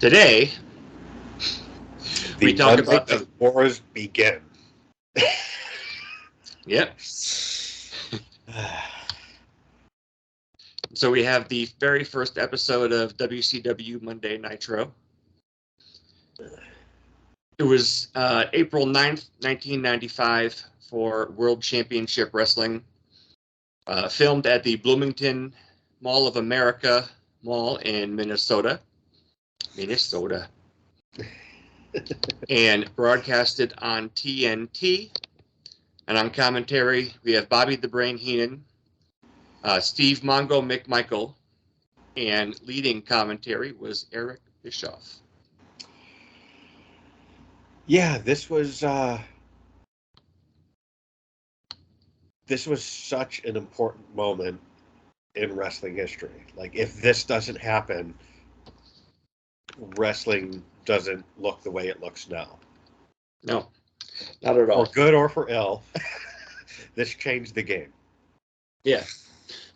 Today, we The talk Monday about Night Wars begin. yep. So we have the very first episode of WCW Monday Nitro. It was April 9th, 1995 for World Championship Wrestling. Filmed at the Bloomington Mall of America Mall in Minnesota. And broadcasted on TNT. And on commentary, we have Bobby the Brain Heenan, Steve Mongo McMichael, and leading commentary was Eric Bischoff. Yeah, this was such an important moment in wrestling history. Like, if this doesn't happen, wrestling doesn't look the way it looks now. No, not at all. For good or for ill, this changed the game. Yeah.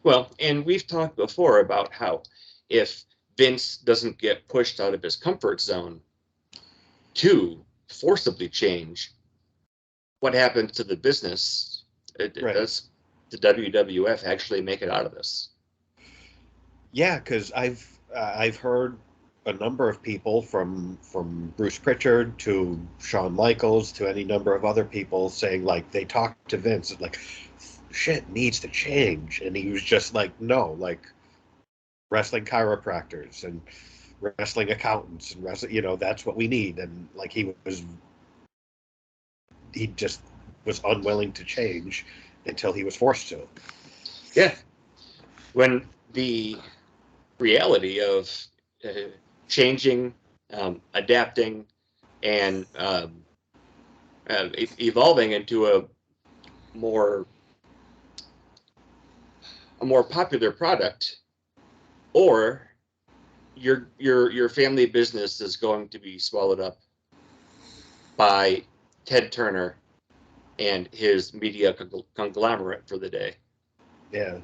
Well, and we've talked before about how if Vince doesn't get pushed out of his comfort zone to forcibly change, what happens to the business? Right. Does the WWF actually make it out of this? Yeah, because I've heard a number of people from Bruce Pritchard to Shawn Michaels to any number of other people saying, like, they talked to Vince and, like, shit needs to change, and he was just like, no, like, wrestling chiropractors and wrestling accountants and wrestling, that's what we need. And, like, he just was unwilling to change until he was forced to. Yeah. When the reality of changing, adapting, and evolving into a more popular product, or your family business is going to be swallowed up by Ted Turner and his media conglomerate for the day. Yeah.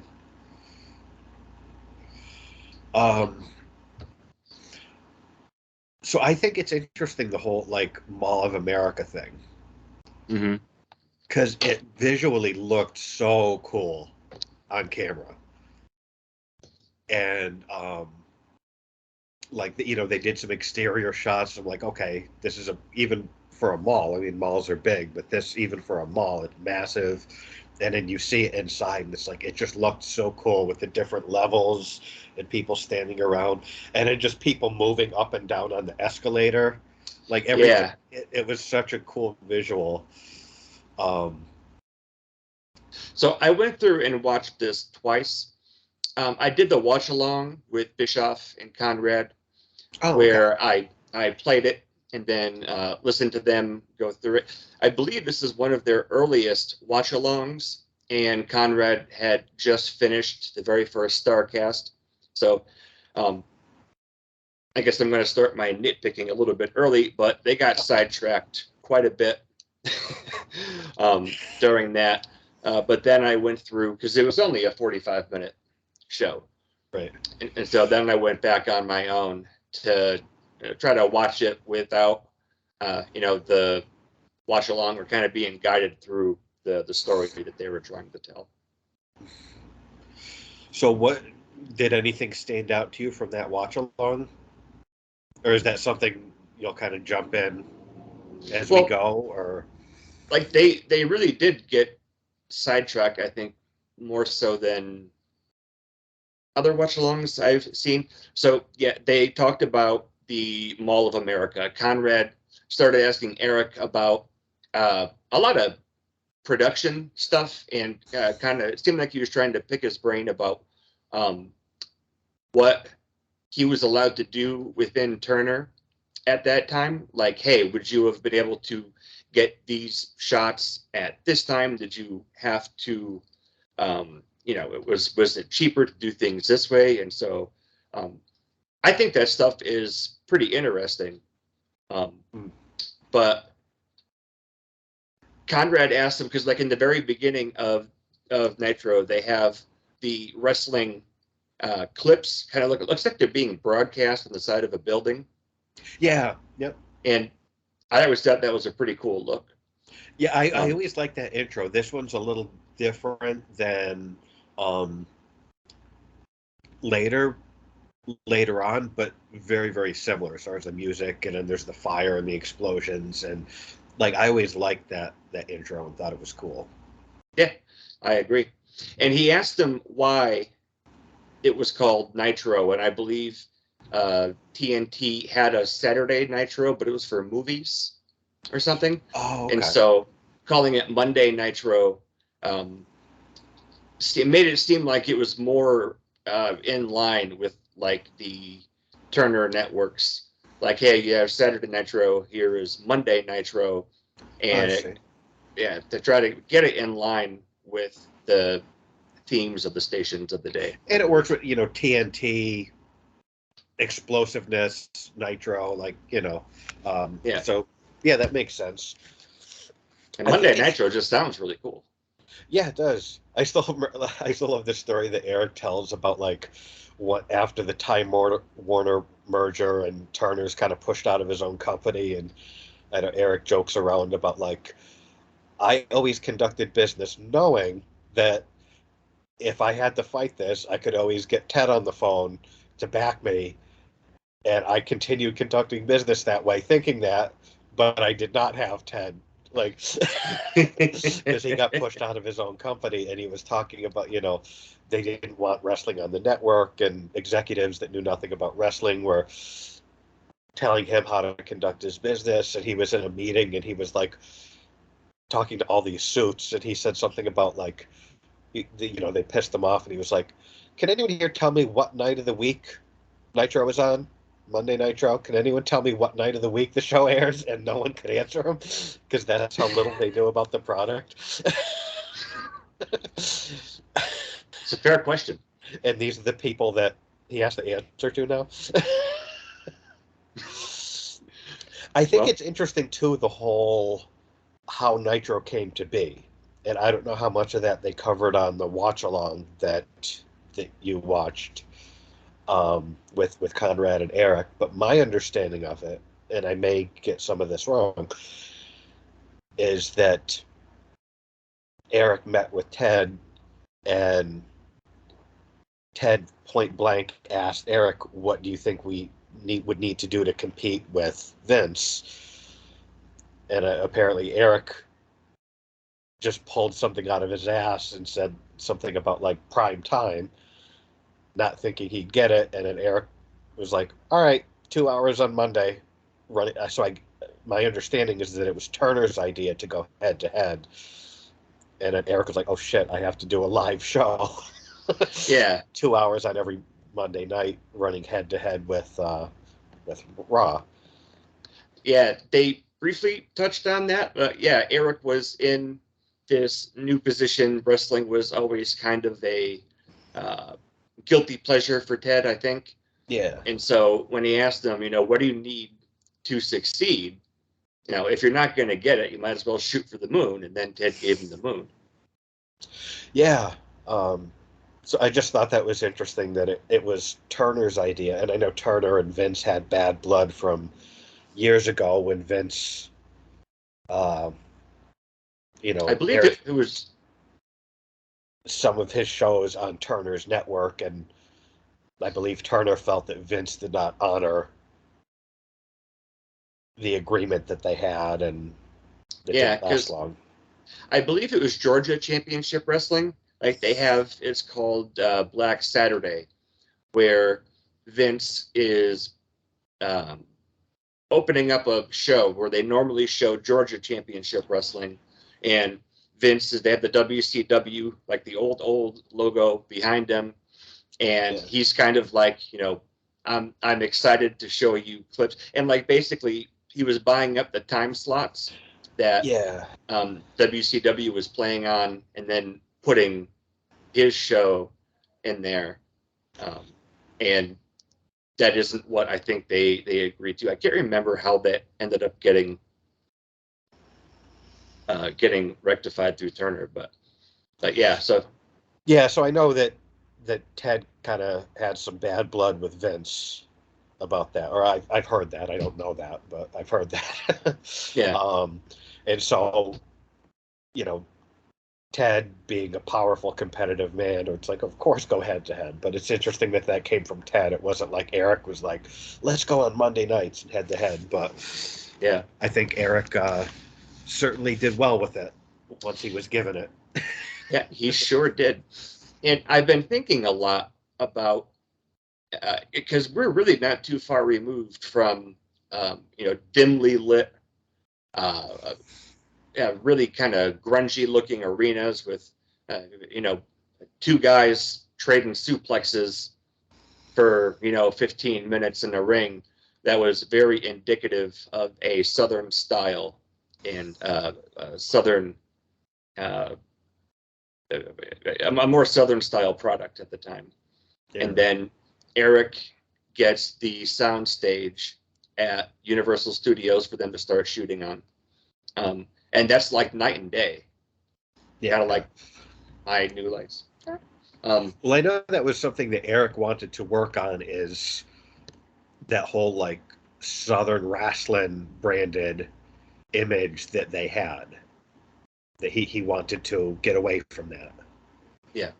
So I think it's interesting, the whole, like, Mall of America thing. Mm-hmm. Because it visually looked so cool on camera. And, like, they did some exterior shots. I'm like, okay, this is even for a mall. I mean, malls are big, but this, even for a mall, it's massive. And then you see it inside, and it's like, it just looked so cool with the different levels and people standing around, and then just people moving up and down on the escalator. Like, everything. Yeah. It was such a cool visual. So I went through and watched this twice. I did the watch along with Bischoff and Conrad, where I played it and then listened to them go through it. I believe this is one of their earliest watch alongs, and Conrad had just finished the very first Starcast. So I guess I'm going to start my nitpicking a little bit early, but they got sidetracked quite a bit during that. But then I went through, because it was only a 45-minute show. Right. And so then I went back on my own to try to watch it without, the watch along, or kind of being guided through the story that they were trying to tell. So what, did anything stand out to you from that watch along? Or is that something you'll kind of jump in as we go? Or, like, they really did get sidetracked, I think, more so than other watch-alongs I've seen. So, yeah, they talked about the Mall of America. Conrad started asking Eric about a lot of production stuff, and kind of, it seemed like he was trying to pick his brain about what he was allowed to do within Turner at that time. Like, hey, would you have been able to get these shots at this time? Did you have to, was it cheaper to do things this way? And so I think that stuff is pretty interesting. But Conrad asked him, because, like, in the very beginning of Nitro, they have the wrestling clips kind of looks like they're being broadcast on the side of a building. Yeah. Yep. And I always thought that was a pretty cool look. Yeah, I Um, always like that intro. This one's a little different than um, later later on, but very, very similar as far as the music, and then there's the fire and the explosions, and like I always liked that intro and thought it was cool. yeah, I agree. And he asked them why it was called Nitro, and I believe TNT had a Saturday Nitro, but it was for movies or something. Oh, And okay. so calling it Monday Nitro um, made it seem like it was more in line with like the Turner networks. Like, hey, you have Saturday Nitro, here is Monday Nitro, I and see. yeah, to try to get it in line with the themes of the stations of the day, I And it works believe. with TNT explosiveness, nitro, like Yeah, so yeah, that makes sense. and I think Monday they should. Nitro just sounds really cool. Yeah, it does. I still love the story that Eric tells about like what after the Warner merger and Turner's kind of pushed out of his own company, and I know Eric jokes around about like I always conducted business knowing that if I had to fight this, I could always get Ted on the phone to back me, and I continued conducting business that way, thinking that, but I did not have Ted. Like, because he got pushed out of his own company, and he was talking about, they didn't want wrestling on the network, and executives that knew nothing about wrestling were telling him how to conduct his business. And he was in a meeting, and he was like talking to all these suits, and he said something about like, they pissed him off, and he was like, "Can anyone here tell me what night of the week Nitro was on? Monday Nitro. Can anyone tell me what night of the week the show airs?" And no one could answer him because that's how little they knew about the product. It's a fair question. And these are the people that he has to answer to now. I think Well, it's interesting too, the whole how Nitro came to be. And I don't know how much of that they covered on the watch along that you watched with Conrad and Eric, but my understanding of it, and I may get some of this wrong, is that Eric met with Ted, and Ted point blank asked Eric, "What do you think we would need to do to compete with Vince?" And apparently Eric just pulled something out of his ass and said something about like prime time, not thinking he'd get it. And then Eric was like, "All right, 2 hours on Monday, running." So my understanding is that it was Turner's idea to go head to head, and then Eric was like, "Oh shit, I have to do a live show." yeah, 2 hours on every Monday night, running head to head with Raw. yeah, they briefly touched on that, but yeah, Eric was in this new position. Wrestling was always kind of a uh, guilty pleasure for Ted, I think. Yeah, And so when he asked them, what do you need to succeed? If you're not going to get it, you might as well shoot for the moon. And then Ted gave him the moon. yeah. Um, so I just thought that was interesting that it was Turner's idea, and I know Turner and Vince had bad blood from years ago when Vince, uh, I believe aired it was, some of his shows on Turner's network, and I believe Turner felt that Vince did not honor the agreement that they had, and it yeah, didn't last because long. I believe it was Georgia Championship Wrestling. Like they have, it's called Black Saturday, where Vince is um, opening up a show where they normally show Georgia Championship Wrestling, and Vince is they have the WCW like the old logo behind them, and Yeah, he's kind of like I'm excited to show you clips, and like basically he was buying up the time slots that yeah, WCW was playing on, and then putting his show in there, um, and that isn't what I think they agreed to. I can't remember how that ended up getting rectified through Turner, but yeah. So yeah. So I know that Ted kind of had some bad blood with Vince, about that, or I've heard that. I don't know that, but I've heard that. Yeah. And so, you know, Ted being a powerful competitive man, or it's like, of course, go head to head. But it's interesting that that came from Ted. It wasn't like Eric was like, let's go on Monday nights and head to head. But Yeah. I think Eric certainly did well with it once he was given it. Yeah, he sure did. And I've been thinking a lot about, because we're really not too far removed from, dimly lit, uh, really kind of grungy looking arenas with, you know, two guys trading suplexes for, 15 minutes in a ring. That was very indicative of a Southern style and Southern, uh, a more Southern style product at the time. Yeah. And then Eric gets the sound stage at Universal Studios for them to start shooting on. And that's like night and day. Yeah. Kind of like my new lights. Well, I know that was something that Eric wanted to work on, is that whole like Southern wrestling branded image that they had. That he wanted to get away from that. Yeah.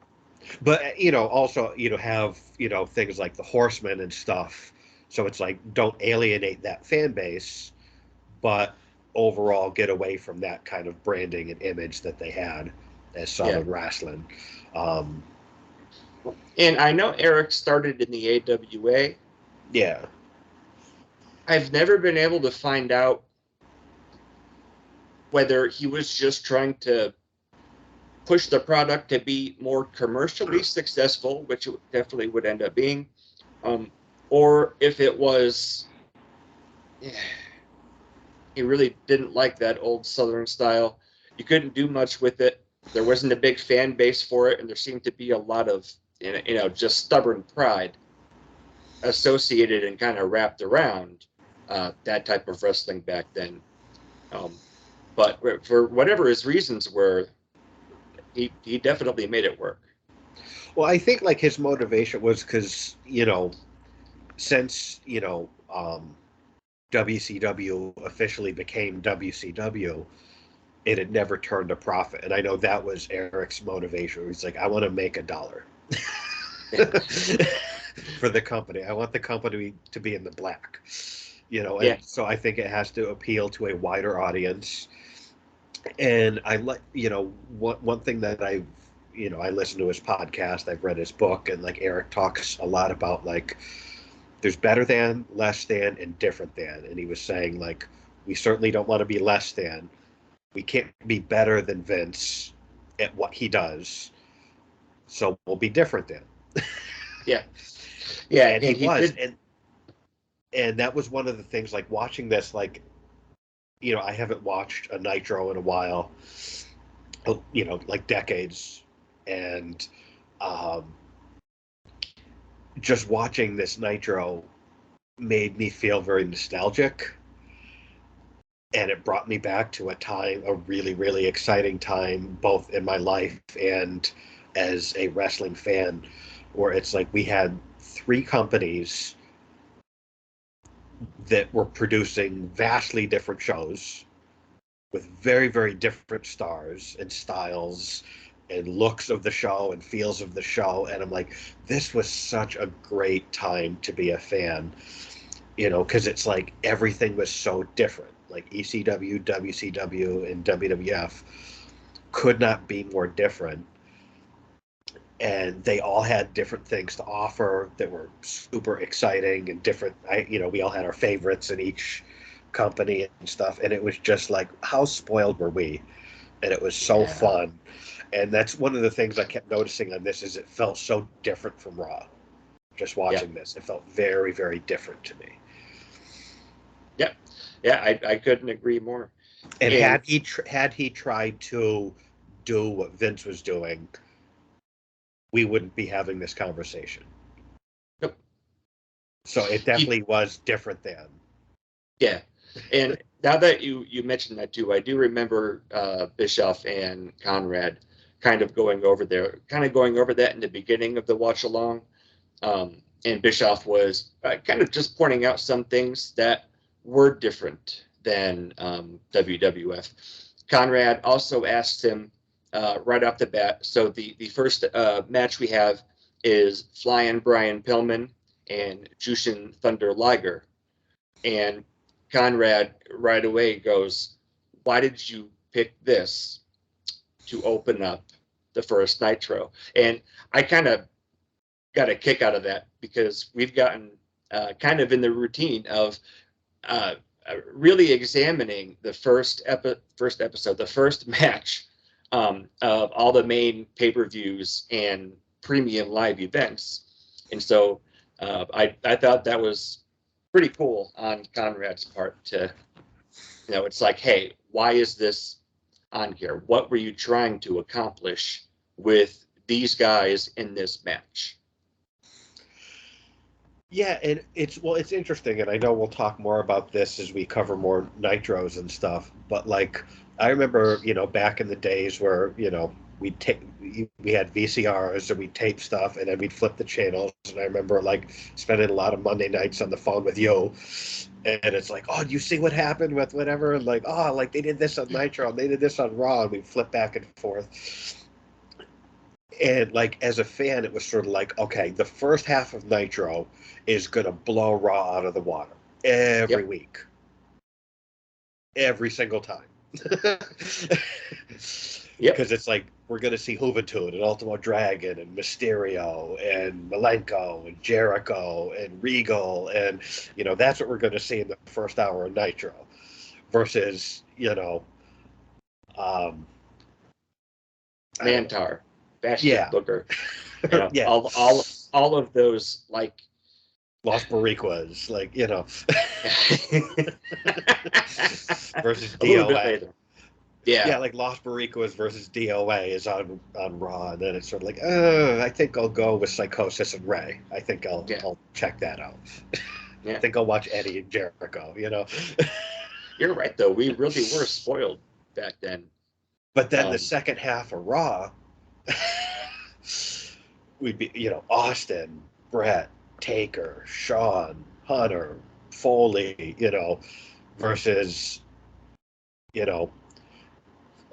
But also have things like the Horsemen and stuff. So it's like, don't alienate that fan base, but overall get away from that kind of branding and image that they had as Southern wrestling. And I know Eric started in the AWA. Yeah. I've never been able to find out whether he was just trying to push the product to be more commercially successful, which it definitely would end up being, or if it was, he really didn't like that old Southern style. You couldn't do much with it. There wasn't a big fan base for it, and there seemed to be a lot of, just stubborn pride associated and kind of wrapped around that type of wrestling back then. But for whatever his reasons were, he definitely made it work. Well, I think like his motivation was because since WCW officially became WCW, it had never turned a profit, and I know that was Eric's motivation. He's like, I want to make $1 for the company. I want the company to be in the black, and so I think it has to appeal to a wider audience. And I like, one thing that I listen to his podcast, I've read his book, and like Eric talks a lot about like there's better than, less than, and different than. And he was saying like, we certainly don't want to be less than. We can't be better than Vince at what he does. So we'll be different than. Yeah. Yeah. And he was. And that was one of the things, like watching this, like, I haven't watched a Nitro in a while, like decades. And just watching this Nitro made me feel very nostalgic. And it brought me back to a really, really exciting time, both in my life and as a wrestling fan, where it's like we had 3 companies that were producing vastly different shows with very, very different stars and styles and looks of the show and feels of the show. And I'm like, this was such a great time to be a fan, because it's like everything was so different. Like ECW, WCW, and WWF could not be more different. And they all had different things to offer that were super exciting and different. We all had our favorites in each company and stuff. And it was just like, how spoiled were we? And it was so fun. And that's one of the things I kept noticing on this, is it felt so different from Raw. Just watching this, it felt very, very different to me. Yeah. Yeah, I couldn't agree more. And had he tried to do what Vince was doing, we wouldn't be having this conversation. Nope. So it definitely was different then. Yeah. And now that you mentioned that too, I do remember Bischoff and Conrad kind of going over that in the beginning of the watch along. and Bischoff was kind of just pointing out some things that were different than WWF. Conrad also asked him right off the bat. So the first match we have is Flying Brian Pillman and Jushin Thunder Liger. And Conrad right away goes, "Why did you pick this to open up the first Nitro?" And I kind of got a kick out of that because we've gotten kind of in the routine of really examining the first episode, the first match of all the main pay-per-views and premium live events. And so I thought that was pretty cool on Conrad's part to, it's like, hey, why is this on here? What were you trying to accomplish with these guys in this match? Yeah, and it's interesting, and I know we'll talk more about this as we cover more Nitros and stuff. But like, I remember, back in the days where we had VCRs and we'd tape stuff, and then we'd flip the channels. And I remember like spending a lot of Monday nights on the phone with you, and it's like, oh, do you see what happened with whatever? And like, oh, like they did this on Nitro, and they did this on Raw, and we flip back and forth. And like as a fan, it was sort of like, okay, the first half of Nitro is gonna blow Raw out of the water every week, every single time. Because it's like we're gonna see Juventud and Ultimo Dragon and Mysterio and Malenko and Jericho and Regal, and that's what we're gonna see in the first hour of Nitro, versus Mantar. Bastion Booker, yeah, all of those like Los Boricuas, like versus DOA. Yeah, like Los Boricuas versus DOA is on Raw, and then it's sort of like, I think I'll go with Psychosis and Ray. I think I'll check that out. I think I'll watch Eddie and Jericho. You're right, though. We really were spoiled back then. But then the second half of Raw. We'd be, Austin, Brett, Taker, Shawn, Hunter, Foley, versus, I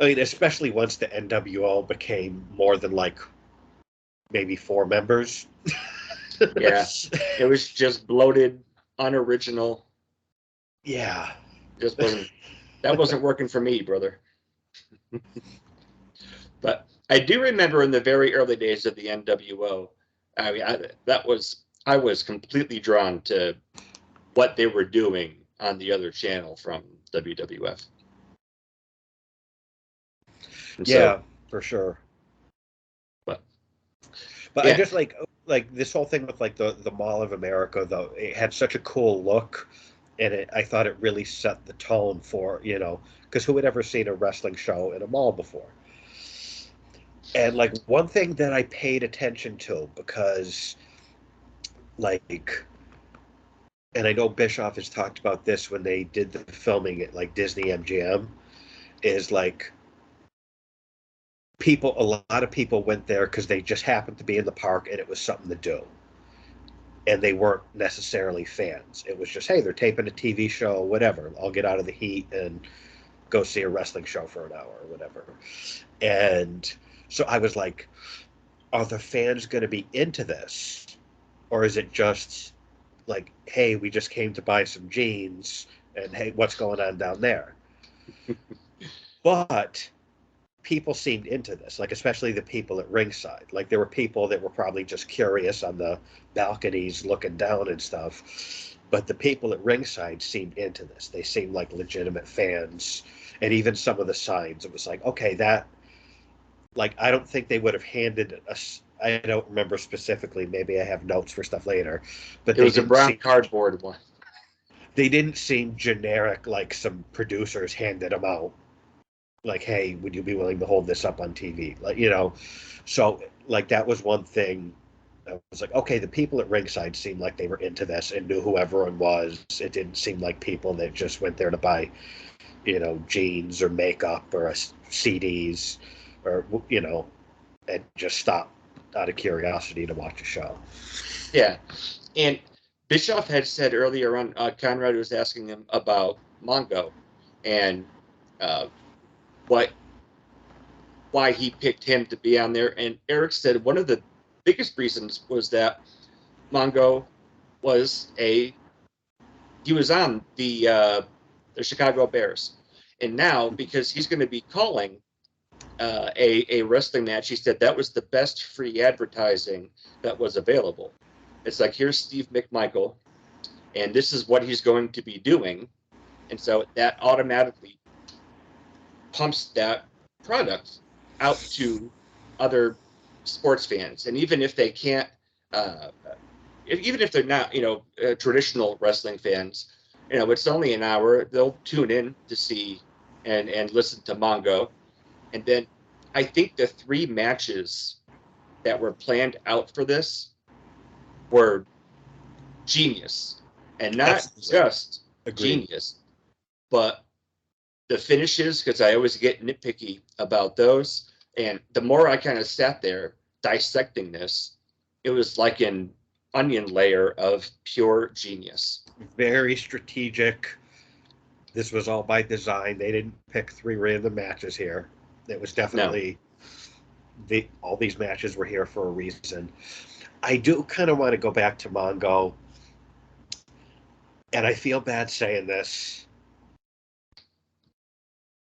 mean, especially once the NWO became more than like maybe 4 members. Yeah, it was just bloated, unoriginal. Yeah, just wasn't working for me, brother. But I do remember in the very early days of the NWO, I mean, I was completely drawn to what they were doing on the other channel from WWF. And for sure. But I just like this whole thing with like the Mall of America, though. It had such a cool look, and I thought it really set the tone for because who had ever seen a wrestling show in a mall before? And like one thing that I paid attention to, because like, and I know Bischoff has talked about this when they did the filming at like Disney MGM, is like a lot of people went there because they just happened to be in the park and it was something to do. And they weren't necessarily fans. It was just, hey, they're taping a TV show, whatever. I'll get out of the heat and go see a wrestling show for an hour or whatever. And so I was like, are the fans going to be into this? Or is it just like, hey, we just came to buy some jeans, and hey, what's going on down there? But people seemed into this, like especially the people at ringside. Like there were people that were probably just curious on the balconies looking down and stuff. But the people at ringside seemed into this. They seemed like legitimate fans. And even some of the signs, it was like, okay, that, like, I don't think they would have handed us. I don't remember specifically. Maybe I have notes for stuff later. But it was a brown cardboard one. They didn't seem generic, like some producers handed them out. Like, hey, would you be willing to hold this up on TV? Like, so like that was one thing. I was like, okay, the people at ringside seemed like they were into this and knew who everyone was. It didn't seem like people that just went there to buy, jeans or makeup or CDs or, and just stop out of curiosity to watch a show. Yeah, and Bischoff had said earlier on, Conrad was asking him about Mongo and why he picked him to be on there, and Eric said one of the biggest reasons was that Mongo was he was on the Chicago Bears, and now because he's going to be calling a wrestling match, he said that was the best free advertising that was available. It's like, here's Steve McMichael, and this is what he's going to be doing, and so that automatically pumps that product out to other sports fans, and even if they can't. Even if they're not, traditional wrestling fans, it's only an hour. They'll tune in to see and listen to Mongo. And then I think the 3 matches that were planned out for this were genius, and not Absolutely. just Agreed. genius, but the finishes, because I always get nitpicky about those. And the more I kind of sat there dissecting this, it was like an onion layer of pure genius. Very strategic. This was all by design. They didn't pick 3 random matches here. It was definitely all these matches were here for a reason. I do kind of want to go back to Mongo, and I feel bad saying this.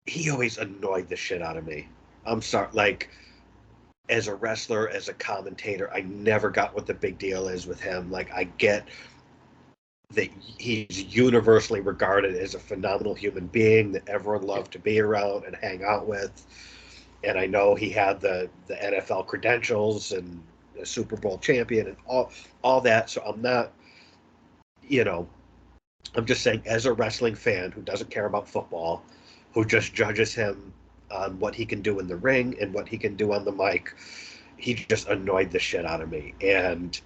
He always annoyed the shit out of me. I'm sorry, like, as a wrestler, as a commentator, I never got what the big deal is with him. Like, I get that he's universally regarded as a phenomenal human being that everyone loved to be around and hang out with. And I know he had the NFL credentials and the Super Bowl champion and all that. So I'm not, I'm just saying, as a wrestling fan who doesn't care about football, who just judges him on what he can do in the ring and what he can do on the mic, he just annoyed the shit out of me. And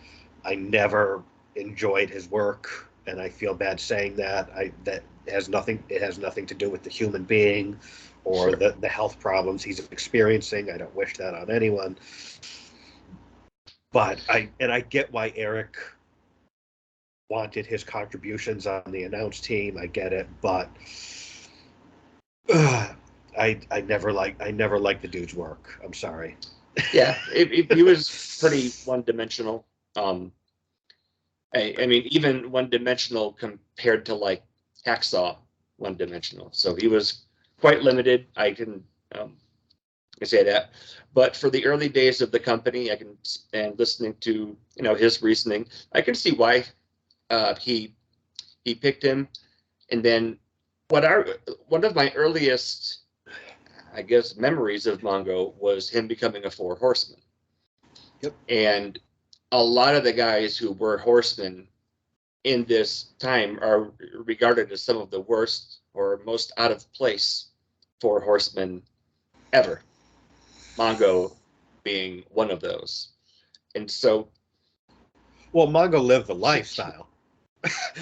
I never enjoyed his work, and I feel bad saying that. It has nothing to do with the human being or Sure. the health problems he's experiencing. I don't wish that on anyone. But I get why Eric wanted his contributions on the announce team. I get it, but I never liked the dude's work. I'm sorry. Yeah, he was pretty one-dimensional. I mean, even one-dimensional compared to like Hacksaw one-dimensional. So he was quite limited. I can say that. But for the early days of the company, and listening to his reasoning, I can see why he picked him. And then one of my earliest, I guess, memories of Mongo was him becoming a 4 horseman. Yep. And a lot of the guys who were horsemen in this time are regarded as some of the worst or most out of place 4 horsemen ever. Mongo being one of those. And so, well, Mongo lived the lifestyle.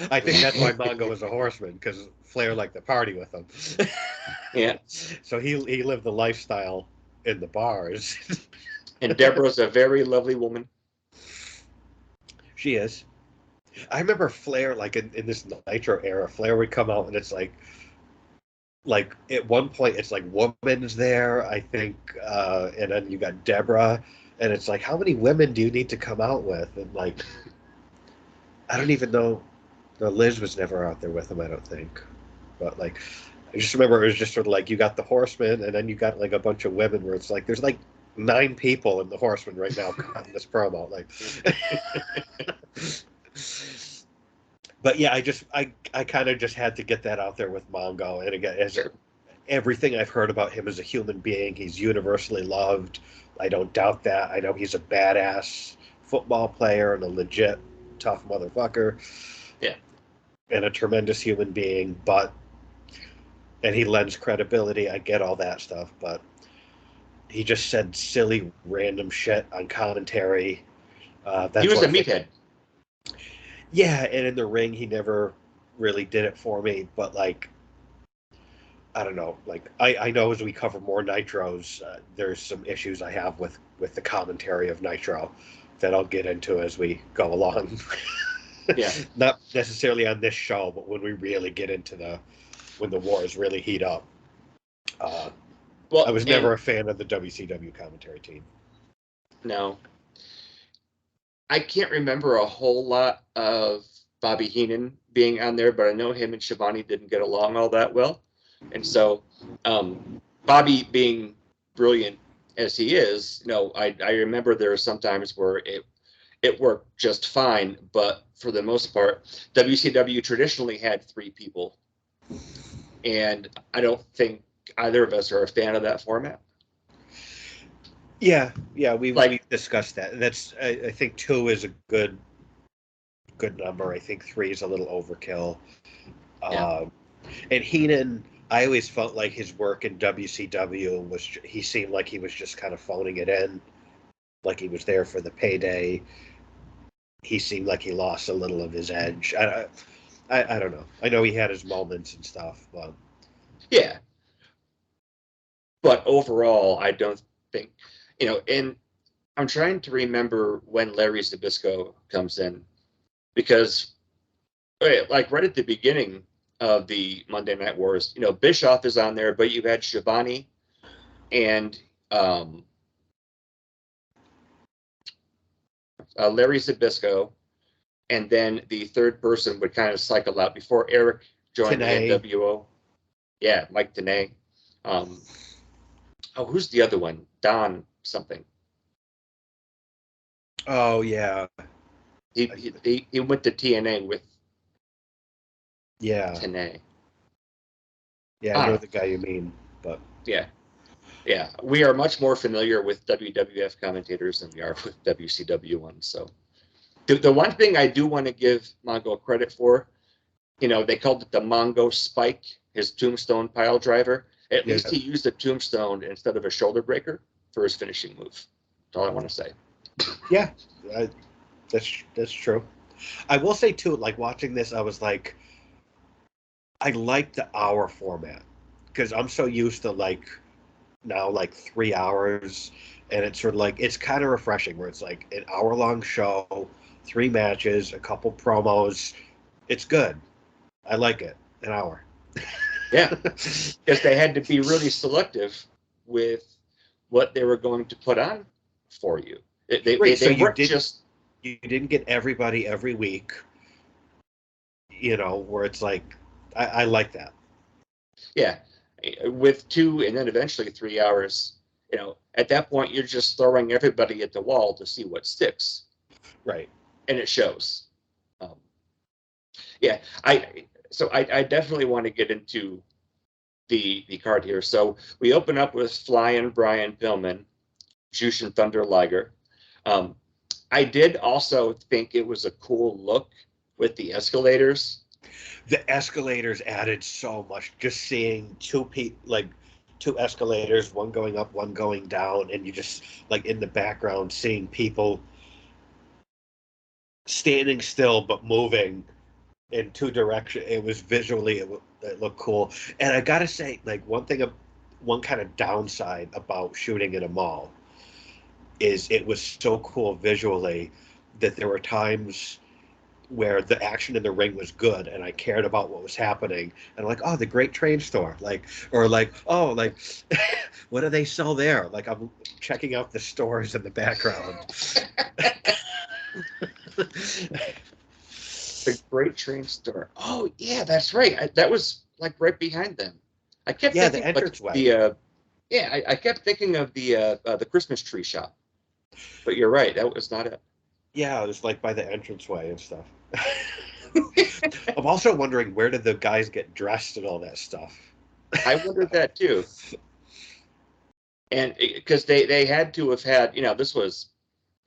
I think that's why Mongo was a horseman, because Flair liked to party with him. Yeah. So he lived the lifestyle in the bars. And Deborah's a very lovely woman. She is. I remember Flair, like in this Nitro era, Flair would come out and it's like at one point it's like woman's there, I think, and then you got Deborah, and it's like, how many women do you need to come out with? And like, I don't even know. No, Liz was never out there with him, I don't think. But like, I just remember it was just sort of like, you got the Horsemen, and then you got like a bunch of women where it's like there's like 9 people in the Horsemen right now cutting this promo. Like, but yeah, I kind of just had to get that out there with Mongo. And again, as everything I've heard about him as a human being, he's universally loved. I don't doubt that. I know he's a badass football player and a legit tough motherfucker. Yeah. And a tremendous human being, and he lends credibility. I get all that stuff, but he just said silly, random shit on commentary. He was a meathead. Yeah, and in the ring, he never really did it for me. But like, I don't know. Like I know as we cover more Nitros, there's some issues I have with the commentary of Nitro that I'll get into as we go along. Yeah. Not necessarily on this show, but when we really get into when the wars really heat up. I Well, was never and a fan of the WCW commentary team. no, I can't remember a whole lot of Bobby Heenan being on there, but I know him and Shivani didn't get along all that well. And so, Bobby being brilliant as he is, I remember there are some times where it worked just fine, but for the most part, WCW traditionally had three people, and I don't think either of us are a fan of that format. Yeah, we've Like, discussed that. That's I think two is a good number. I think three is a little overkill. yeah, Um, and Heenan, I always felt like his work in WCW he seemed like he was just kind of phoning it in, like he was there for the payday. He seemed like he lost a little of his edge. I don't know. I know he had his moments and stuff, but yeah. But overall, I don't think, and I'm trying to remember when Larry Zbyszko comes in, because like right at the beginning of the Monday Night Wars, Bischoff is on there, but you had Shivani and Larry Zbyszko, and then the third person would kind of cycle out before Eric joined the Tenay. NWO. Yeah, Mike Tenay. Um, who's the other one? Don something. Oh yeah, He went to TNA with yeah, Tenay. yeah. I I know don't know. the guy you mean, but Yeah, yeah. We are much more familiar with WWF commentators than we are with WCW ones. So the one thing I do want to give Mongo credit for, they called it the Mongo Spike, his tombstone pile driver. At yeah, least he used a tombstone instead of a shoulder breaker for his finishing move. That's all I want to say. yeah. I, that's true. I will say too, like watching this, I was like, I like the hour format because I'm so used to like now like 3 hours, and it's sort of like it's kind of refreshing where it's like an hour long show, three matches, a couple promos. It's good. I like it. An hour. Yeah, because they had to be really selective with what they were going to put on for you. Right. So They weren't just, you didn't get everybody every week. Where it's like I like that. yeah, with 2 and then eventually 3 hours. At that point, you're just throwing everybody at the wall to see what sticks, Right. and it shows. Um, yeah, I definitely want to get into the card here. So we open up with Flying Brian Pillman, Jushin Thunder Liger. Um, I did also think it was a cool look with the escalators. The escalators added so much. Just seeing two escalators, one going up, one going down, and you just like in the background seeing people standing still but moving in two directions. It was visually it looked cool. And I gotta say, like one kind of downside about shooting in a mall is it was so cool visually that there were times where the action in the ring was good and I cared about what was happening. And I'm like, oh, the Great Train Store. Oh, what do they sell there? Like, I'm checking out the stores in the background. The Great Train Store. Oh yeah, that's right. That was like right behind them. I kept Yeah, the thinking like entranceway. yeah, I kept thinking of the Christmas tree shop. But you're right, that was not it. Yeah, it was like by the entranceway and stuff. I'm also wondering where did the guys get dressed and all that stuff? I wondered that too. And because they had to have had, this was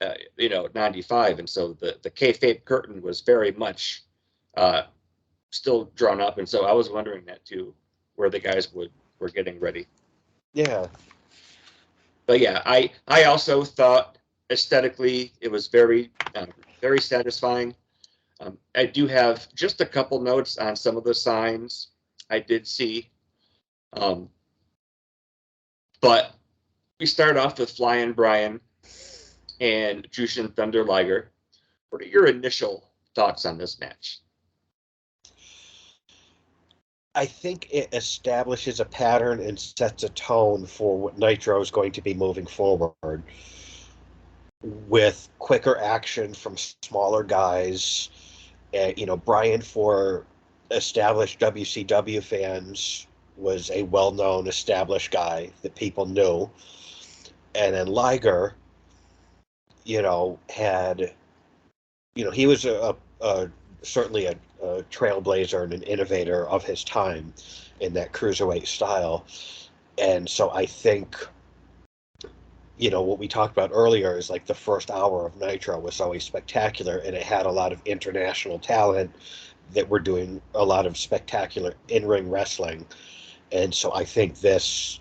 95, and so the kayfabe curtain was very much uh, still drawn up, and so I was wondering that too, where the guys were getting ready. Yeah. But yeah, I also thought aesthetically it was very satisfying. I do have just a couple notes on some of the signs I did see. But we start off with Flying Brian and Jushin Thunder Liger. What are your initial thoughts on this match? I think it establishes a pattern and sets a tone for what Nitro is going to be moving forward, with quicker action from smaller guys. Brian, for established WCW fans, was a well-known, established guy that people knew. And then Liger, had, he was certainly a trailblazer and an innovator of his time in that cruiserweight style. And so I think, what we talked about earlier is like the first hour of Nitro was always spectacular, and it had a lot of international talent that were doing a lot of spectacular in-ring wrestling. And so I think this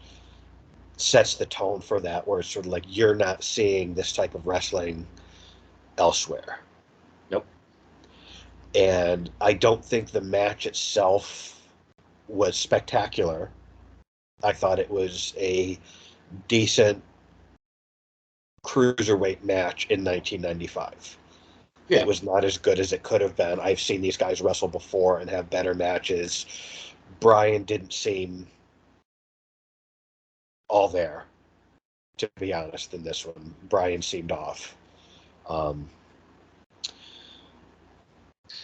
sets the tone for that, where it's sort of like you're not seeing this type of wrestling elsewhere. Nope. And I don't think the match itself was spectacular. I thought it was a decent cruiserweight match in 1995. Yeah. It was not as good as it could have been. I've seen these guys wrestle before and have better matches. Brian didn't seem all there, to be honest, in this one. Brian seemed off.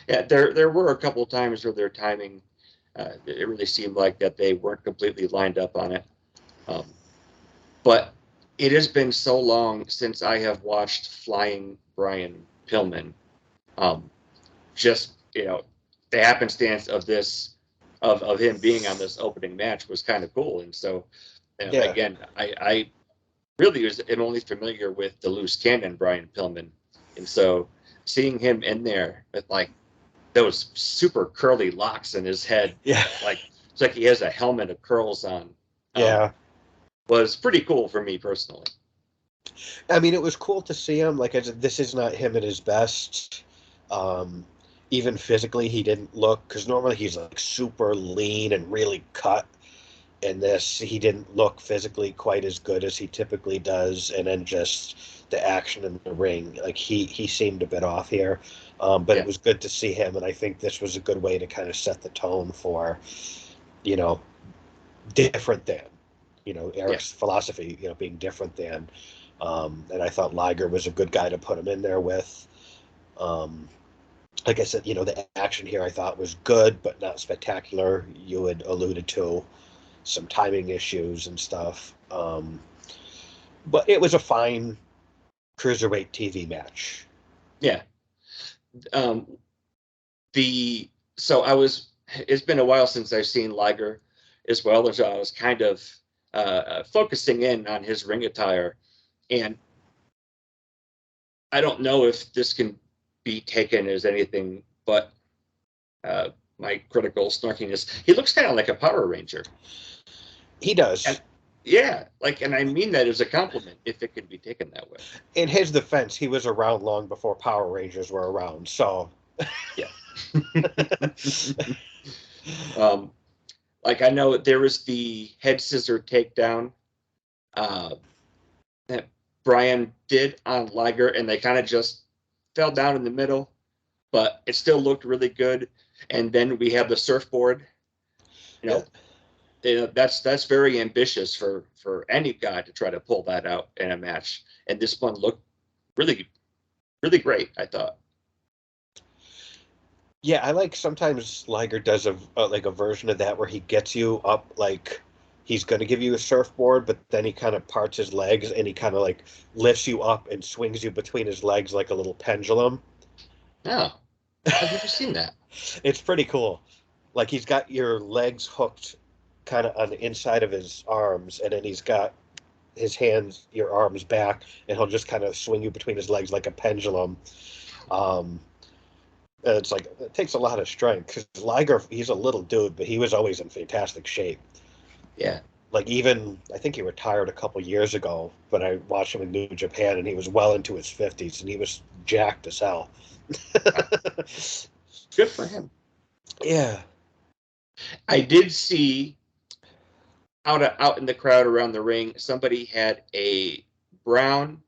Yeah, there were a couple of times where their timing, it really seemed like that they weren't completely lined up on it. But it has been so long since I have watched Flying Brian Pillman. Just, the happenstance of this, of him being on this opening match was kind of cool. And so, again, I really am only familiar with the loose cannon Brian Pillman. And so seeing him in there with like those super curly locks in his head, like it's like he has a helmet of curls on. Was pretty cool for me personally. I mean, it was cool to see him. Like I said, this is not him at his best. Even physically, he didn't look, because normally he's like super lean and really cut. In this, he didn't look physically quite as good as he typically does. And then just the action in the ring, like he seemed a bit off here. But it was good to see him, and I think this was a good way to kind of set the tone for, different than, Eric's philosophy, being different than. And I thought Liger was a good guy to put him in there with. Like I said, the action here I thought was good, but not spectacular. You had alluded to some timing issues and stuff. But it was a fine cruiserweight TV match. Yeah. It's been a while since I've seen Liger as well, as I was kind of focusing in on his ring attire. And I don't know if this can be taken as anything but my critical snarkiness. He looks kind of like a Power Ranger. He does. And I mean that as a compliment, if it can be taken that way. In his defense, he was around long before Power Rangers were around, so... Yeah. Like, I know there was the head scissor takedown that Brian did on Liger, and they kind of just fell down in the middle, but it still looked really good. And then we have the surfboard. That's very ambitious for any guy to try to pull that out in a match. And this one looked really, really great, I thought. Yeah, I like sometimes Liger does a version of that where he gets you up, like he's going to give you a surfboard, but then he kind of parts his legs and he kind of like lifts you up and swings you between his legs like a little pendulum. Oh, I've never seen that. It's pretty cool. Like he's got your legs hooked kind of on the inside of his arms, and then he's got his hands, your arms back, and he'll just kind of swing you between his legs like a pendulum. And it's like, it takes a lot of strength, because Liger, he's a little dude, but he was always in fantastic shape. Yeah. Like even, I think he retired a couple years ago, but I watched him in New Japan, and he was well into his 50s, and he was jacked as hell. Good for him. Yeah. I did see out in the crowd around the ring, somebody had a brown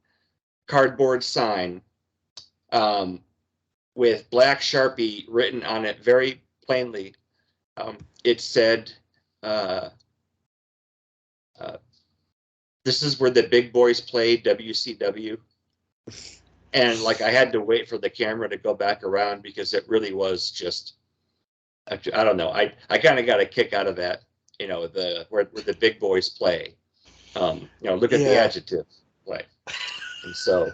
cardboard sign with black Sharpie written on it very plainly. It said, "This is where the big boys play, WCW." And like I had to wait for the camera to go back around because it really was just, I don't know. I kind of got a kick out of that. Where the big boys play. Look at the Yeah. adjective play. And so,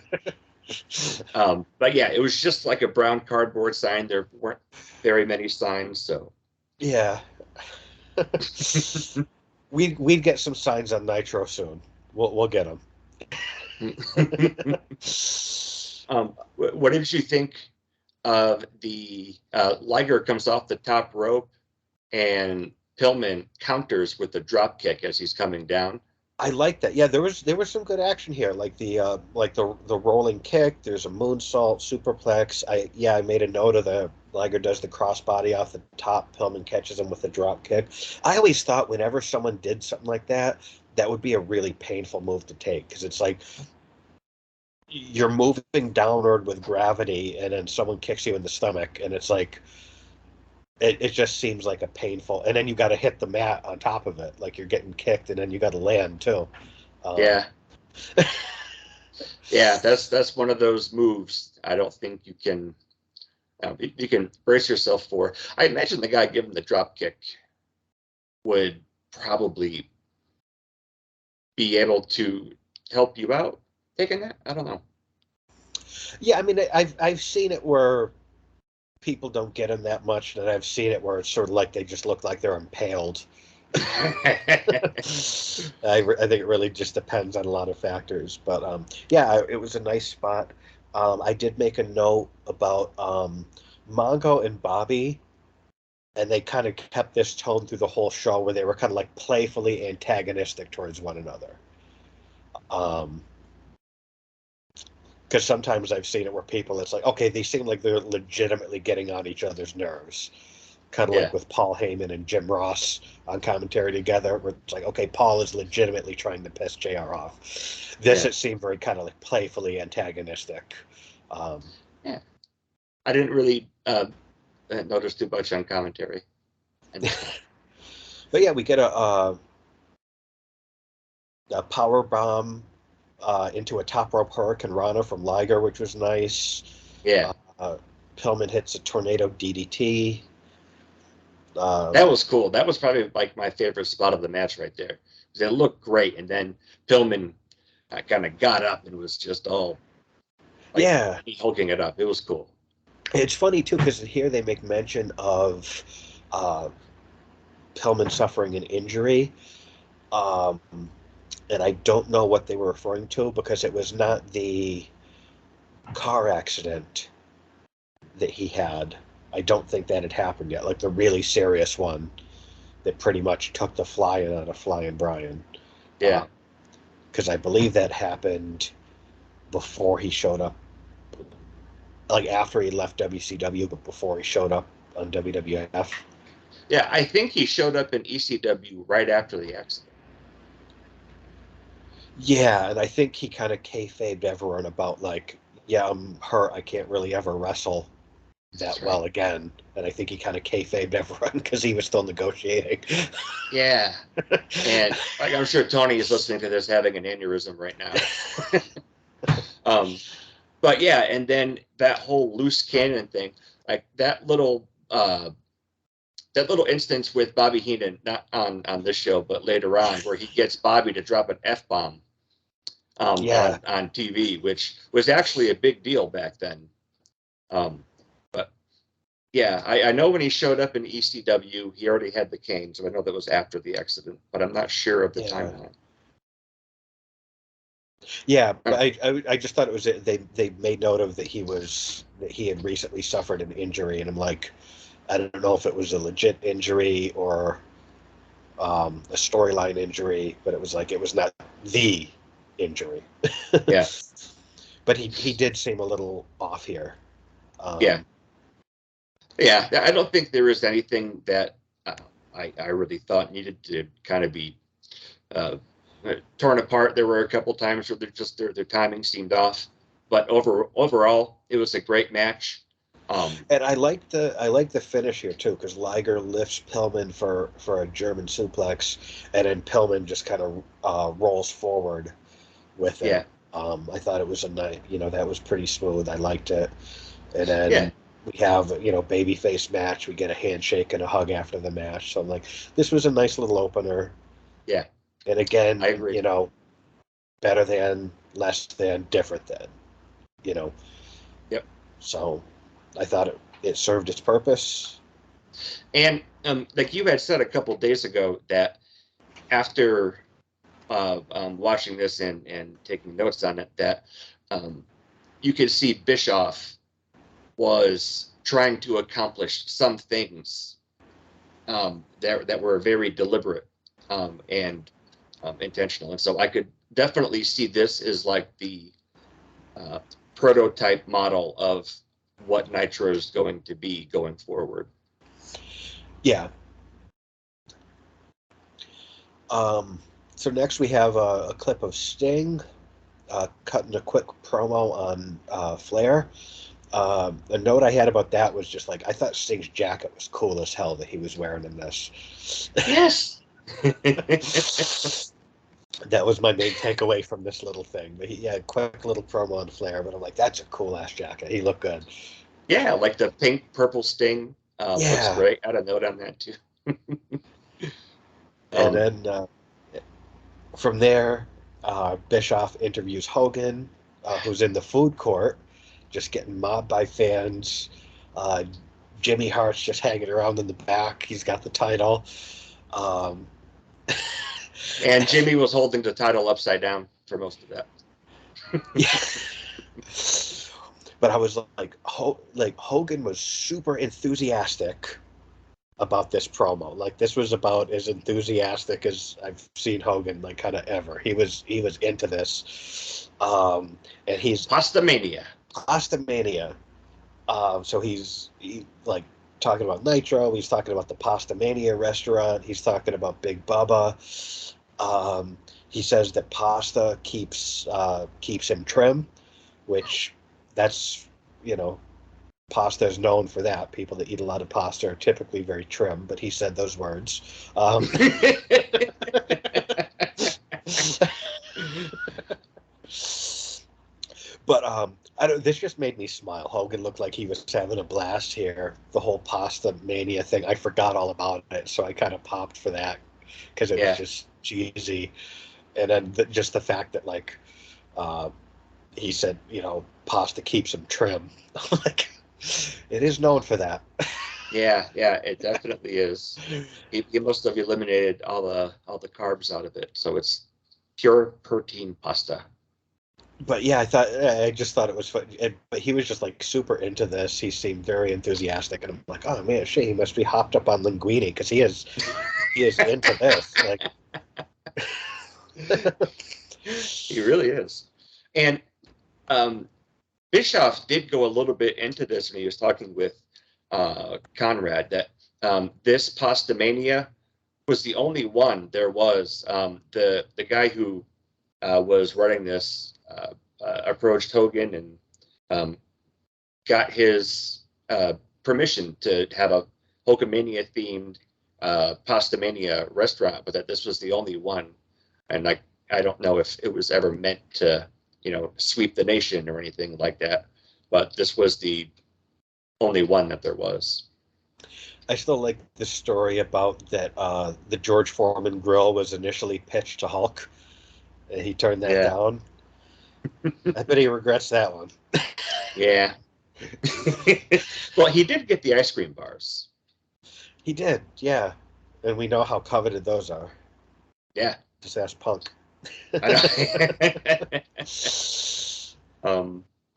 but yeah, it was just like a brown cardboard sign. There weren't very many signs, so. Yeah. We'd get some signs on Nitro soon. We'll get them. What did you think of the Liger comes off the top rope and Pillman counters with the drop kick as he's coming down? I like that. Yeah, there was some good action here, like the rolling kick. There's a moonsault, superplex. I made a note of the Liger does the crossbody off the top. Pillman catches him with the drop kick. I always thought whenever someone did something like that, that would be a really painful move to take because it's like you're moving downward with gravity, and then someone kicks you in the stomach, and it's like it just seems like a painful. And then you got to hit the mat on top of it, like you're getting kicked, and then you got to land too. Yeah. Yeah, that's one of those moves. I don't think you can. You can brace yourself for. I imagine the guy giving the drop kick would probably be able to help you out taking that. I don't know. Yeah, I mean, I've seen it where people don't get him that much, and I've seen it where it's sort of like they just look like they're impaled. I think it really just depends on a lot of factors, but yeah, it was a nice spot. I did make a note about Mongo and Bobby, and they kind of kept this tone through the whole show where they were kind of like playfully antagonistic towards one another. Because sometimes I've seen it where people, it's like, okay, they seem like they're legitimately getting on each other's nerves. Kind of Yeah. like with Paul Heyman and Jim Ross on commentary together, where it's like, okay, Paul is legitimately trying to piss JR off. This, Yeah. it seemed very kind of like playfully antagonistic. Yeah. I didn't really notice too much on commentary. But yeah, we get a power bomb into a top rope Hurricane Rana from Liger, which was nice. Yeah. Pillman hits a tornado DDT. That was cool. That was probably like my favorite spot of the match right there. It looked great, and then Pillman kind of got up and was just all yeah, hulking it up. It was cool. It's funny too because here they make mention of Pillman suffering an injury, and I don't know what they were referring to because it was not the car accident that he had. I don't think that had happened yet, like the really serious one that pretty much took the flying out of Flying Brian. Yeah. Because I believe that happened before he showed up, like after he left WCW, but before he showed up on WWF. Yeah, I think he showed up in ECW right after the accident. Yeah, and I think he kind of kayfabed everyone about like, yeah, I'm hurt. I can't really ever wrestle that well again. And I think he kind of kayfabed everyone because he was still negotiating. Yeah, and like, I'm sure Tony is listening to this having an aneurysm right now. But yeah, and then that whole loose cannon thing, like that little instance with Bobby Heenan, not on this show, but later on, where he gets Bobby to drop an F-bomb Yeah. on TV, which was actually a big deal back then. But yeah, I know when he showed up in ECW, he already had the cane, so I know that was after the accident, but I'm not sure of the timeline. Yeah, but I just thought it was they made note of that he had recently suffered an injury, and I'm like, I don't know if it was a legit injury or a storyline injury, but it was like it was not the injury. Yeah. But he did seem a little off here. Yeah. I don't think there is anything that I really thought needed to kind of be torn apart. There were a couple times where their timing seemed off, but overall, it was a great match. And I like the finish here too, because Liger lifts Pillman for a German suplex, and then Pillman just kind of rolls forward with it. Yeah. I thought it was a nice, that was pretty smooth. I liked it. And then Yeah. we have, babyface match. We get a handshake and a hug after the match. So I'm like, this was a nice little opener. Yeah. And again, I agree. better than, less than, different than, Yep. So I thought it served its purpose. And like you had said a couple days ago, that after watching this and taking notes on it, that you could see Bischoff was trying to accomplish some things that were very deliberate and intentional. And so I could definitely see this as like the prototype model of what Nitro is going to be going forward. Yeah. So next we have a clip of Sting cutting a quick promo on Flair. A note I had about that was just like, I thought Sting's jacket was cool as hell that he was wearing in this. Yes. That was my main takeaway from this little thing. But he had a quick little promo on Flair, but I'm like, that's a cool ass jacket. He looked good. Yeah, like the pink purple Sting looks great. I had a note on that too. And then from there, Bischoff interviews Hogan, who's in the food court, just getting mobbed by fans. Jimmy Hart's just hanging around in the back. He's got the title. And Jimmy was holding the title upside down for most of that. Yeah. But I was like, Hogan was super enthusiastic about this promo. Like, this was about as enthusiastic as I've seen Hogan, like, kind of ever. He was into this. And he's Pastamania. So he's like talking about Nitro. He's talking about the Pastamania restaurant. He's talking about Big Bubba. He says that pasta keeps him trim, which that's, pasta is known for that. People that eat a lot of pasta are typically very trim, but he said those words. But I don't. This just made me smile. Hogan looked like he was having a blast here. The whole pasta mania thing, I forgot all about it, so I kind of popped for that because it was just cheesy. And then just the fact that, like, he said, pasta keeps him trim. Like, it is known for that. Yeah, it definitely is. He must have eliminated all the carbs out of it, so it's pure protein pasta. But yeah, I just thought it was fun. But he was just like super into this. He seemed very enthusiastic, and I'm like, oh man, shit, he must be hopped up on linguine because he is into this. Like, he really is. And Bischoff did go a little bit into this when he was talking with Conrad, that this Pastamania was the only one there was. The guy who was running this approached Hogan and got his permission to have a Hulkamania themed Pastamania restaurant, but that this was the only one. And I don't know if it was ever meant to, sweep the nation or anything like that, but this was the only one that there was. I still like the story about that the George Foreman grill was initially pitched to Hulk, and he turned that down. I bet he regrets that one. Yeah. Well, he did get the ice cream bars. He did, yeah. And we know how coveted those are. Yeah. Just ask Punk. I know. It's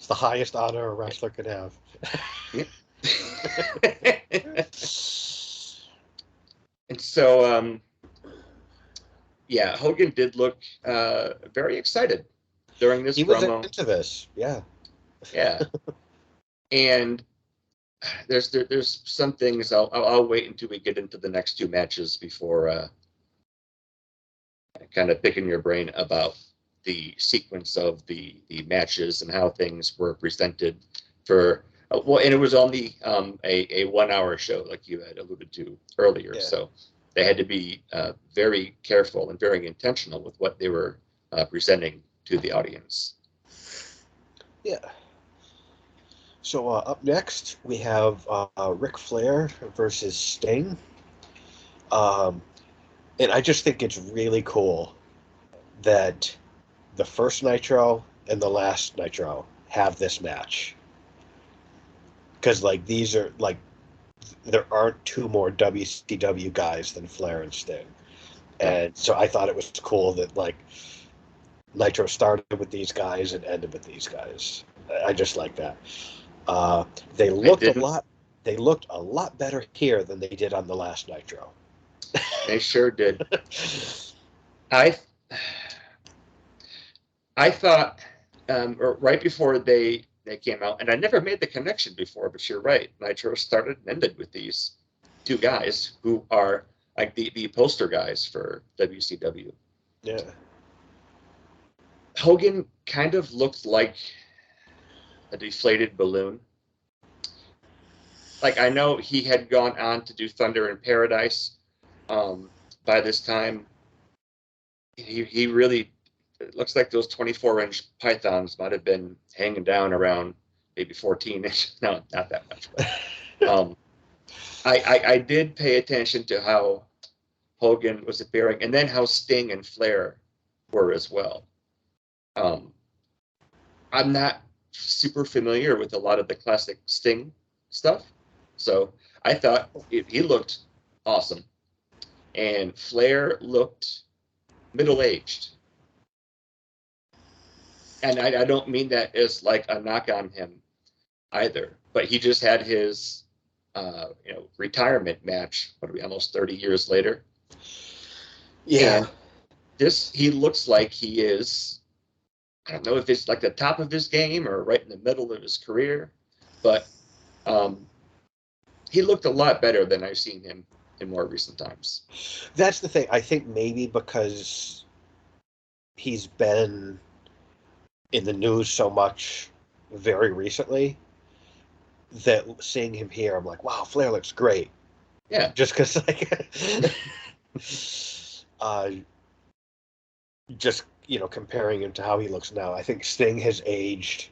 the highest honor a wrestler could have. And so, Hogan did look very excited during this promo. He was into this, yeah. Yeah. And there's some things I'll wait until we get into the next two matches before kind of picking your brain about the sequence of the matches and how things were presented for. Well, and it was only a 1 hour show, like you had alluded to earlier. Yeah. So they had to be very careful and very intentional with what they were presenting to the audience. Yeah. So up next, we have Ric Flair versus Sting. And I just think it's really cool that the first Nitro and the last Nitro have this match. Because, like, these are, like, there aren't two more WCW guys than Flair and Sting. And so I thought it was cool that, like, Nitro started with these guys and ended with these guys. I just like that. They looked a lot better here than they did on the last Nitro. They sure did. I thought right before they came out, and I never made the connection before, but you're right. Nitro started and ended with these two guys who are like the poster guys for WCW. Yeah. Hogan kind of looked like a deflated balloon. Like, I know he had gone on to do Thunder in Paradise. By this time, he really, it looks like those 24-inch pythons might have been hanging down around maybe 14 inches. No, not that much. But, I did pay attention to how Hogan was appearing, and then how Sting and Flair were as well. I'm not super familiar with a lot of the classic Sting stuff, so I thought he looked awesome, and Flair looked middle-aged. And I don't mean that as like a knock on him either, but he just had his retirement match. What are we, almost 30 years later? Yeah. And he looks like he is, I don't know if it's like the top of his game or right in the middle of his career, but he looked a lot better than I've seen him in more recent times. That's the thing. I think maybe because he's been in the news so much very recently that seeing him here, I'm like, wow, Flair looks great. Yeah. Just because, like, just, comparing him to how he looks now, I think Sting has aged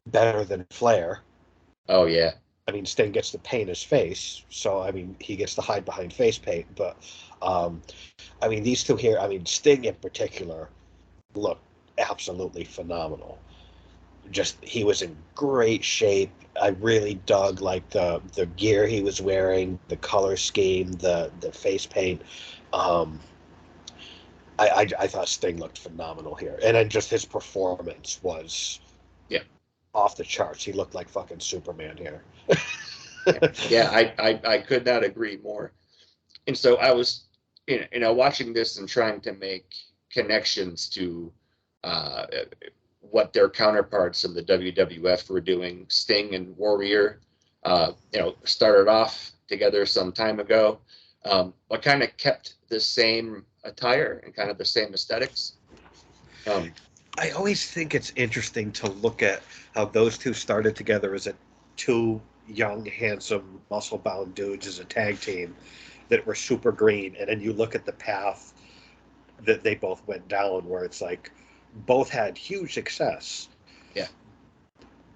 better than Flair. Oh, yeah. I mean, Sting gets to paint his face, so, I mean, he gets to hide behind face paint, but, I mean, these two here, I mean, Sting in particular looked absolutely phenomenal. Just, he was in great shape. I really dug, like, the gear he was wearing, the color scheme, the face paint. I thought Sting looked phenomenal here. And then just his performance was off the charts. He looked like fucking Superman here. Yeah, I could not agree more. And so I was, watching this and trying to make connections to what their counterparts in the WWF were doing. Sting and Warrior, started off together some time ago, but kind of kept the same attire and kind of the same aesthetics. I always think it's interesting to look at how those two started together as two young, handsome, muscle-bound dudes as a tag team that were super green, and then you look at the path that they both went down, where it's like both had huge success. Yeah.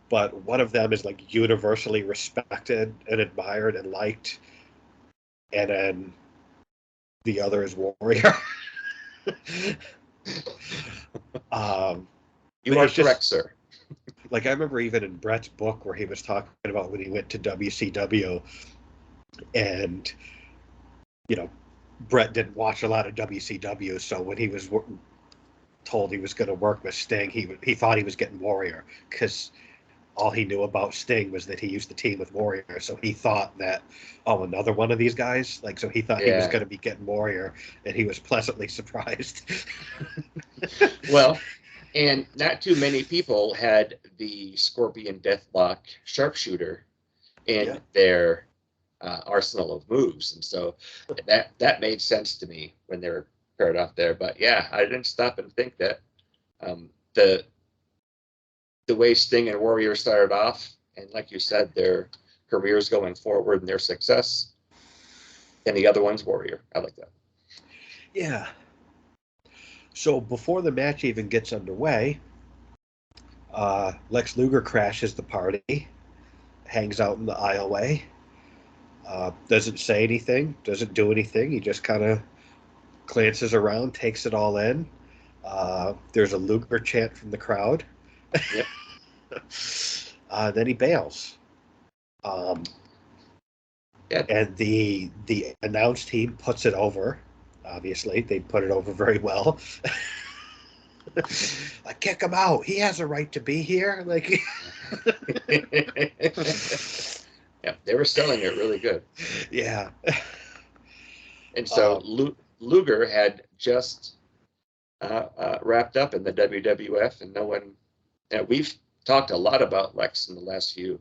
But one of them is like universally respected and admired and liked, and then the other is Warrior. You are correct, sir. Like, I remember even in Brett's book where he was talking about when he went to WCW, and Brett didn't watch a lot of WCW, so when he was told he was going to work with Sting, he thought he was getting Warrior, because all he knew about Sting was that he used to team with Warrior, so he thought that, another one of these guys, like, so he thought he was going to be getting Warrior, and he was pleasantly surprised. Well, and not too many people had the Scorpion Deathlock sharpshooter in their arsenal of moves, and so that made sense to me when they're paired off there. But yeah, I didn't stop and think that the way Sting and Warrior started off, and like you said, their careers going forward and their success, and the other one's Warrior. I like that. Yeah. So before the match even gets underway, Lex Luger crashes the party, hangs out in the aisleway, doesn't say anything, doesn't do anything. He just kind of glances around, takes it all in. There's a Luger chant from the crowd. Yep. Then he bails. Yeah. And the announce team puts it over. Obviously, they put it over very well. Like, kick him out. He has a right to be here. Like, yeah, they were selling it really good. Yeah. And so Luger had just wrapped up in the WWF, and no one. We've talked a lot about Lex in the last few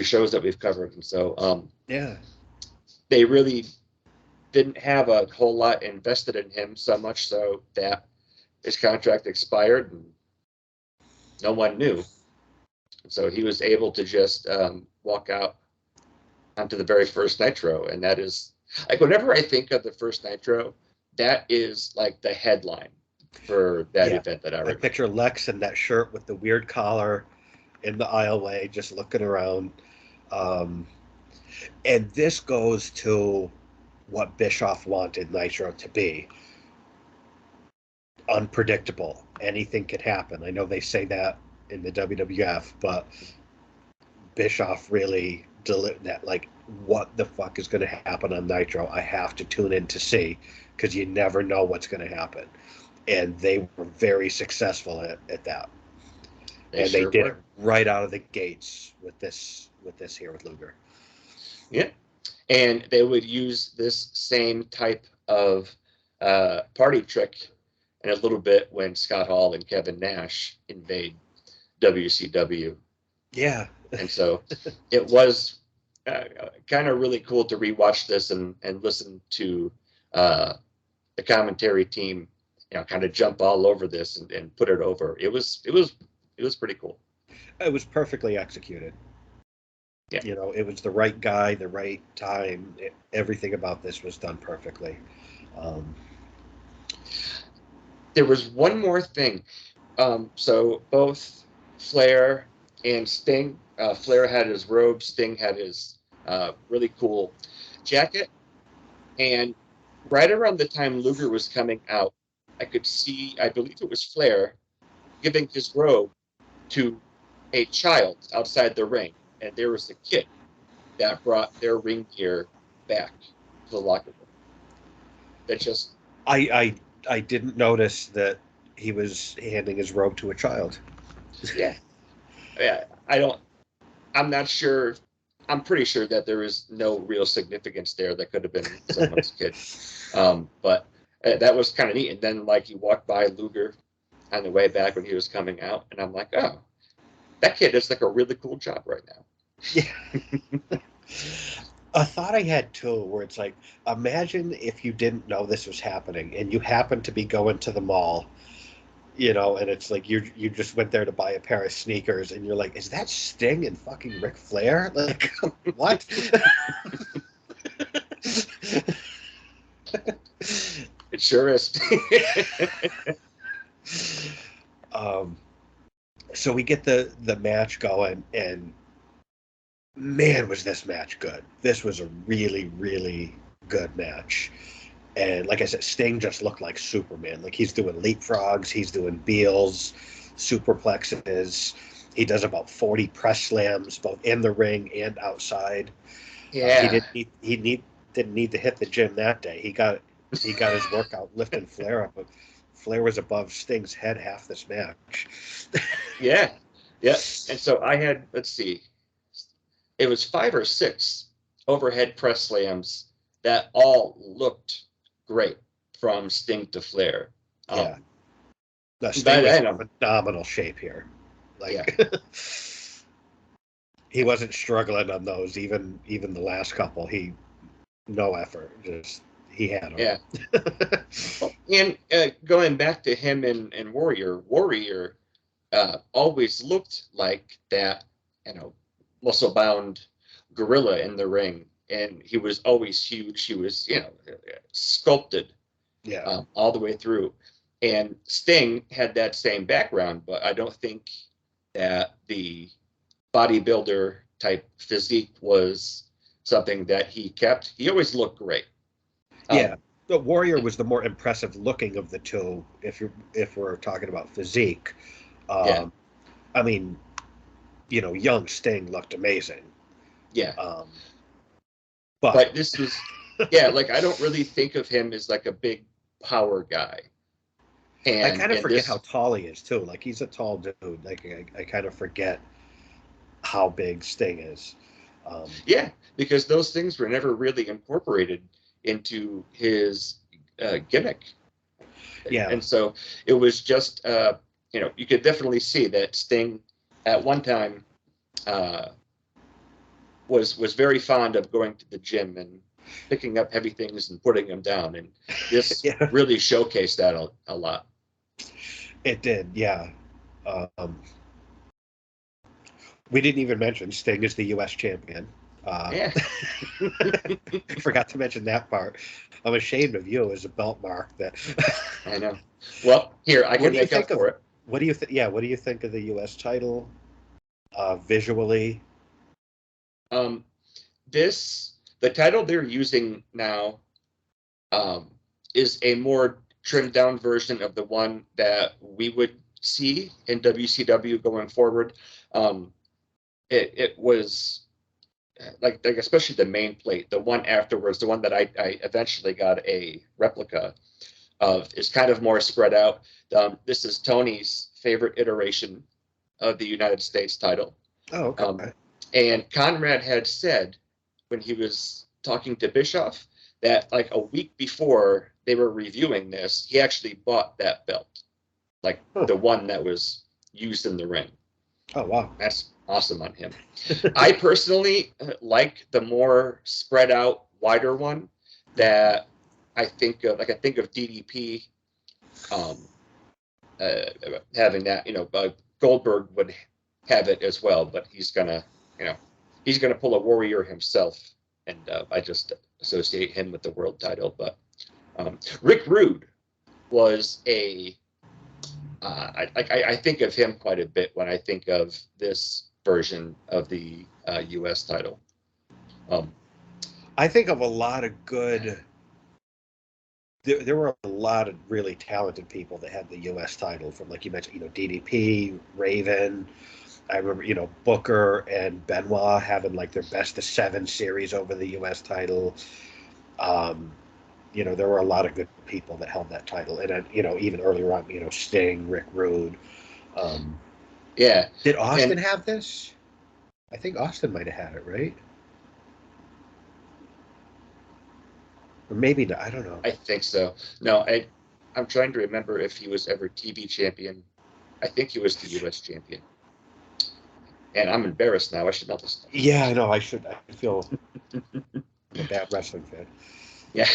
shows that we've covered, and so yeah, they really didn't have a whole lot invested in him, so much so that his contract expired and no one knew. So he was able to just walk out onto the very first Nitro, and that is like, whenever I think of the first Nitro, that is like the headline for that event that I remember. I picture Lex in that shirt with the weird collar in the aisleway, just looking around. And this goes to what Bischoff wanted Nitro to be. Unpredictable. Anything could happen. I know they say that in the WWF, but Bischoff really delivered that. Like, what the fuck is going to happen on Nitro? I have to tune in to see, because you never know what's going to happen. And they were very successful at that. They did it right out of the gates with this here with Luger. Yeah. And they would use this same type of party trick in a little bit when Scott Hall and Kevin Nash invade WCW. Yeah. And so it was kind of really cool to rewatch this and listen to the commentary team, kind of jump all over this and put it over. It was pretty cool. It was perfectly executed. Yeah. It was the right guy, the right time. Everything about this was done perfectly. There was one more thing. So both Flair and Sting, Flair had his robe, Sting had his really cool jacket. And right around the time Luger was coming out, I could see, I believe it was Flair, giving his robe to a child outside the ring. And there was a kid that brought their ring gear back to the locker room. That just... I didn't notice that he was handing his robe to a child. Yeah. I'm not sure. I'm pretty sure that there is no real significance there. That could have been someone's kid. But that was kind of neat. And then, like, he walked by Luger on the way back when he was coming out, and I'm like, oh, that kid does like a really cool job right now. Yeah. A thought I had too, where it's like, imagine if you didn't know this was happening and you happened to be going to the mall, and it's like you just went there to buy a pair of sneakers, and you're like, is that Sting and fucking Ric Flair? Like, what? It sure is. So we get the match going, and man, was this match good. This was a really, really good match. And like I said, Sting just looked like Superman. Like, he's doing leapfrogs, he's doing Beals, superplexes. He does about 40 press slams, both in the ring and outside. Yeah. He didn't need to hit the gym that day. He got his workout lifting Flair up. But Flair was above Sting's head half this match. Yeah. And so I had, let's see, it was 5 or 6 overhead press slams that all looked great from Sting to Flair. Yeah. Sting was in phenomenal shape here. Like, yeah. He wasn't struggling on those, even the last couple. No effort. Just he had him. Yeah. Well, and going back to him and Warrior always looked like that, muscle-bound gorilla in the ring, and he was always huge. He was, sculpted Yeah. all the way through. And Sting had that same background, but I don't think that the bodybuilder type physique was something that he kept. He always looked great. Yeah. The Warrior was the more impressive looking of the two, if we're talking about physique. Yeah. I mean, young Sting looked amazing. Yeah. But this was, yeah, like I don't really think of him as like a big power guy. And I kind of forget this, how tall he is too. Like he's a tall dude. Like I kind of forget how big Sting is. yeah, because those things were never really incorporated into his gimmick. Yeah. And so it was just, you could definitely see that Sting at one time was very fond of going to the gym and picking up heavy things and putting them down. And this Yeah. really showcased that a lot. It did, yeah. We didn't even mention Sting is the U.S. champion. Yeah. Forgot to mention that part. I'm ashamed of you as a belt mark. That I know. Well, here I can make up for it. What do you think? Yeah, what do you think of the U.S. title visually? The title they're using now is a more trimmed down version of the one that we would see in WCW going forward. It was like especially the main plate, the one afterwards, the one that I eventually got a replica of, is kind of more spread out. This is Tony's favorite iteration of the United States title. Oh, okay. And Conrad had said when he was talking to Bischoff that like a week before they were reviewing this, he actually bought that belt, like the one that was used in the ring. Oh, wow. That's awesome on him. I personally like the more spread out, wider one that I think of. Like I think of DDP having that. Goldberg would have it as well, but he's gonna pull a Warrior himself, and I just associate him with the world title. But Rick Rude was I think of him quite a bit when I think of this version of the U.S. title. I think of a lot of good. There were a lot of really talented people that had the U.S. title, from, like you mentioned, DDP, Raven. I remember, Booker and Benoit having like their best of 7 series over the U.S. title. There were a lot of good people that held that title, and even earlier on, Sting, Rick Rude. Yeah. Did Austin have this? I think Austin might have had it, right? Or maybe not. I don't know. I think so. No, I'm trying to remember if he was ever TV champion. I think he was the U.S. champion. And I'm embarrassed now. I should know this stuff. Yeah, I know. I should. I feel I'm a bad wrestling fan. Yeah.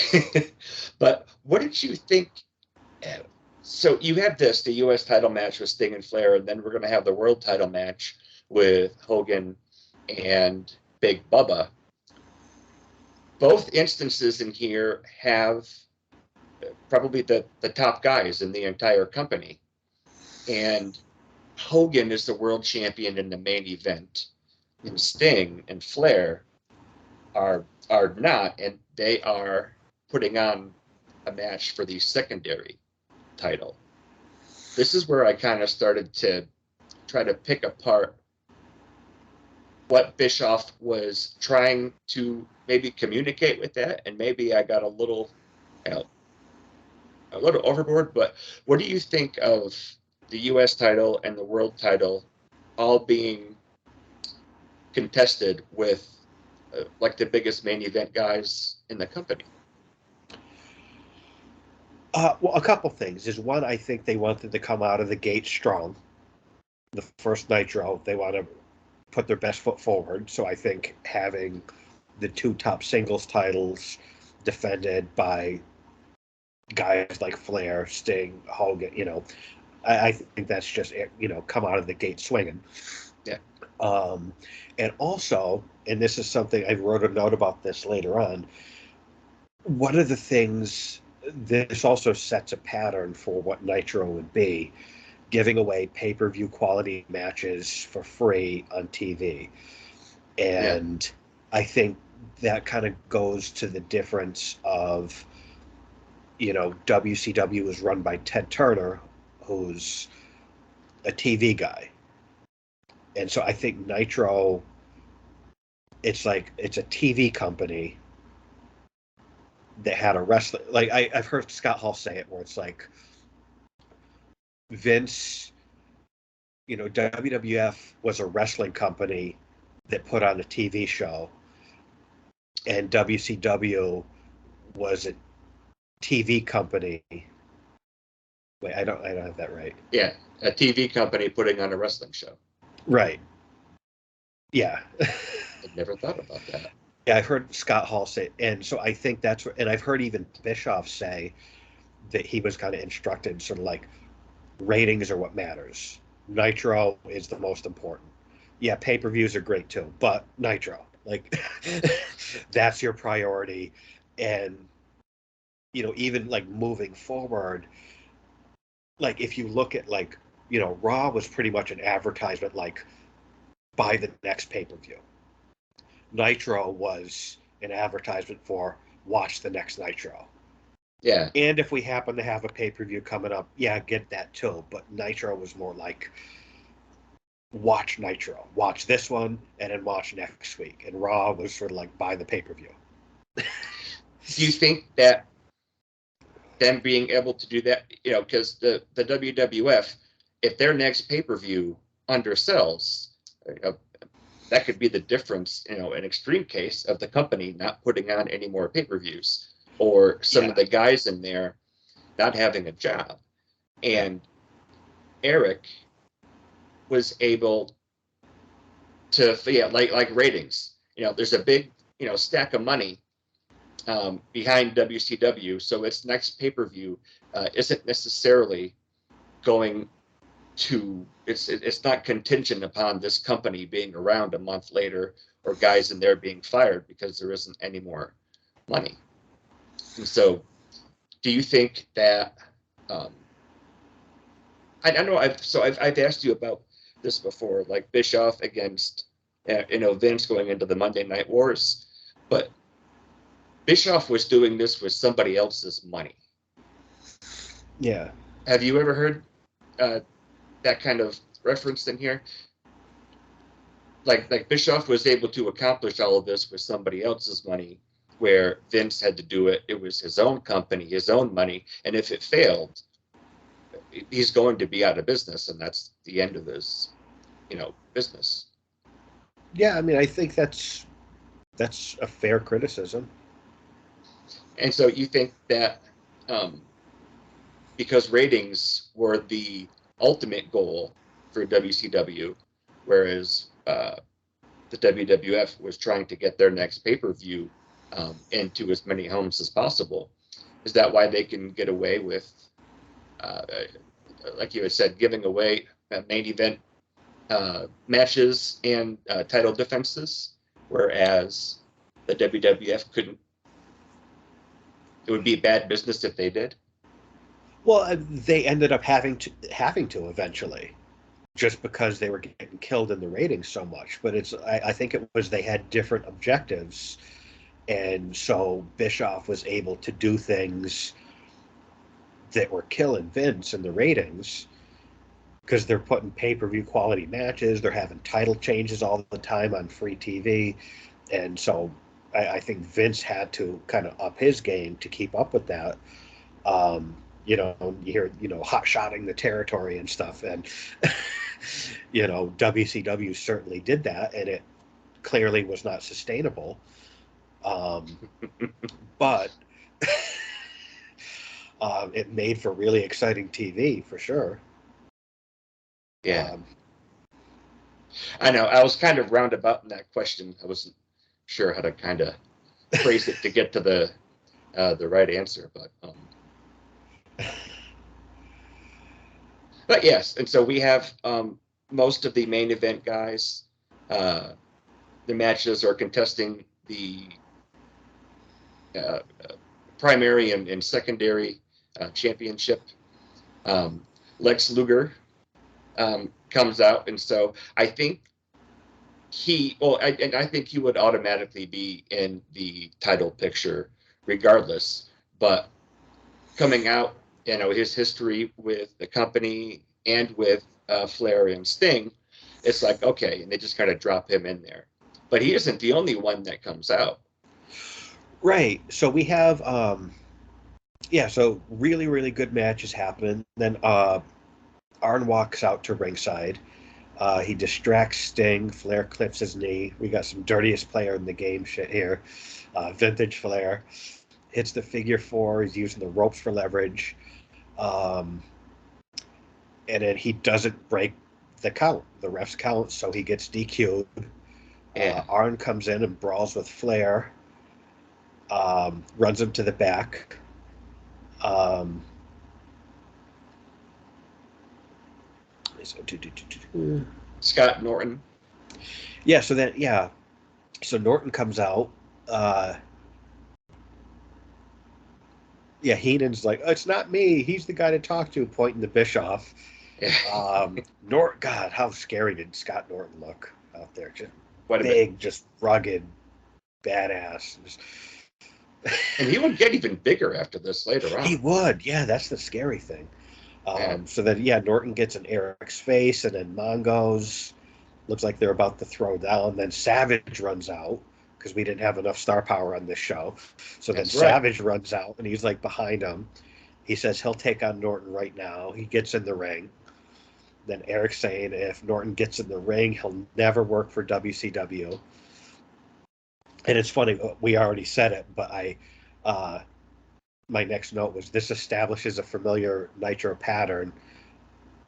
But what did you think? So you have the U.S. title match with Sting and Flair, and then we're going to have the world title match with Hogan and Big Bubba. Both instances in here have probably the top guys in the entire company. And Hogan is the world champion in the main event, and Sting and Flair are not, and they are putting on a match for the secondary title. This is where I kind of started to try to pick apart what Bischoff was trying to maybe communicate with that, and maybe I got a little overboard. But what do you think of the U.S. title and the world title all being contested with like the biggest main event guys in the company? Well, a couple things. Is one, I think they wanted to come out of the gate strong. The first Nitro, they want to put their best foot forward. So I think having the 2 top singles titles defended by guys like Flair, Sting, Hogan. I think that's just, come out of the gate swinging. Yeah. And also, and this is something I wrote a note about this later on. One of the things, this also sets a pattern for what Nitro would be, giving away pay-per-view quality matches for free on TV. And I think that kind of goes to the difference of, WCW was run by Ted Turner, who's a TV guy. And so I think Nitro, it's like, it's a TV company that had a wrestler. Like, I've heard Scott Hall say it, where it's like Vince, WWF was a wrestling company that put on a TV show, and WCW was a TV company. Wait, I don't have that right. Yeah, a TV company putting on a wrestling show. Right. Yeah. I'd never thought about that. Yeah, I've heard Scott Hall say, and so I think that's, and I've heard even Bischoff say that he was kind of instructed, sort of like, ratings are what matters. Nitro is the most important. Yeah, pay-per-views are great too, but Nitro, like, that's your priority. And, even like moving forward, like if you look at like, Raw was pretty much an advertisement, like, buy the next pay-per-view. Nitro was an advertisement for watch the next Nitro. Yeah. And if we happen to have a pay-per-view coming up, yeah, get that too. But Nitro was more like, watch Nitro, watch this one, and then watch next week. And Raw was sort of like, buy the pay-per-view. Do you think that them being able to do that, because the WWF, if their next pay-per-view undersells, that could be the difference, an extreme case of the company not putting on any more pay-per-views, or some of the guys in there not having a job. And Eric was able to, like ratings, there's a big, stack of money behind WCW. So its next pay-per-view isn't necessarily going to, it's not contingent upon this company being around a month later, or guys in there being fired because there isn't any more money. And so do you think that, I know I've asked you about this before, like Bischoff against, Vince going into the Monday Night Wars, but Bischoff was doing this with somebody else's money. Yeah. Have you ever heard that kind of reference in here? Like Bischoff was able to accomplish all of this with somebody else's money, where Vince had to do it. It was his own company, his own money, and if it failed, he's going to be out of business, and that's the end of his, business. Yeah, I mean, I think that's a fair criticism. And so you think that because ratings were the ultimate goal for WCW, whereas the WWF was trying to get their next pay-per-view into as many homes as possible, is that why they can get away with, like you had said, giving away main event matches and title defenses, whereas the WWF couldn't? It would be bad business if they did. Well, they ended up having to eventually, just because they were getting killed in the ratings so much. But I think it was, they had different objectives, and so Bischoff was able to do things that were killing Vince in the ratings, because they're putting pay-per-view quality matches, they're having title changes all the time on free TV, and so I think Vince had to kind of up his game to keep up with that. You hear, hot-shotting the territory and stuff, and WCW certainly did that, and it clearly was not sustainable. But it made for really exciting TV for sure. Yeah. I know. I was kind of roundabout in that question. I wasn't sure how to kind of phrase it to get to the the right answer, but yes, and so we have most of the main event guys. The matches are contesting the primary and secondary championship. Lex Luger comes out, and so I think I think he would automatically be in the title picture regardless. But coming out, his history with the company and with Flair and Sting, it's like, okay, and they just kind of drop him in there. But he isn't the only one that comes out. Right. So we have, so really, really good matches happening. Then Arn walks out to ringside. He distracts Sting. Flair clips his knee. We got some dirtiest player in the game shit here. Vintage Flair. Hits the figure 4. He's using the ropes for leverage. And then he doesn't break the count, the ref's count, so he gets DQ'd. Yeah. Arn comes in and brawls with Flair. Runs him to the back. Scott Norton. Yeah, so Norton comes out. Heenan's like, it's not me. He's the guy to talk to, pointing to Bischoff. God, how scary did Scott Norton look out there? Just big, just rugged, badass. And he would get even bigger after this later on. He would, yeah. That's the scary thing. So then, Norton gets in Eric's face, and then Mongo's. Looks like they're about to throw down. Then Savage runs out because we didn't have enough star power on this show. So then Savage runs out, and he's like behind him. He says he'll take on Norton right now. He gets in the ring. Then Eric's saying if Norton gets in the ring, he'll never work for WCW. And it's funny, we already said it, but my next note was this establishes a familiar Nitro pattern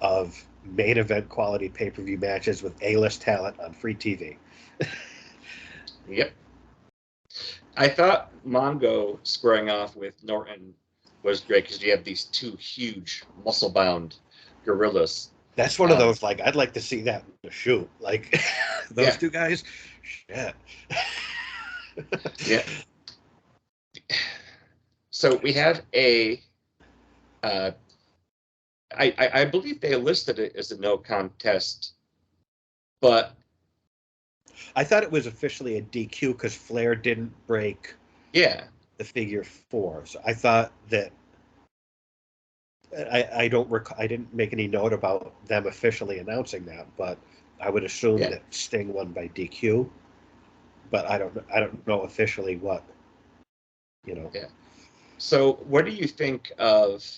of main event quality pay-per-view matches with A-list talent on free TV. Yep. I thought Mongo squaring off with Norton was great because you have these two huge muscle-bound gorillas. That's one of those, like, I'd like to see that in a shoot. Like, those two guys, shit. Yeah. So we have I believe they listed it as a no contest, but I thought it was officially a DQ because Flair didn't break the figure 4. So I thought that I didn't make any note about them officially announcing that, but I would assume that Sting won by DQ. But I don't know officially what, Yeah. So what do you think of?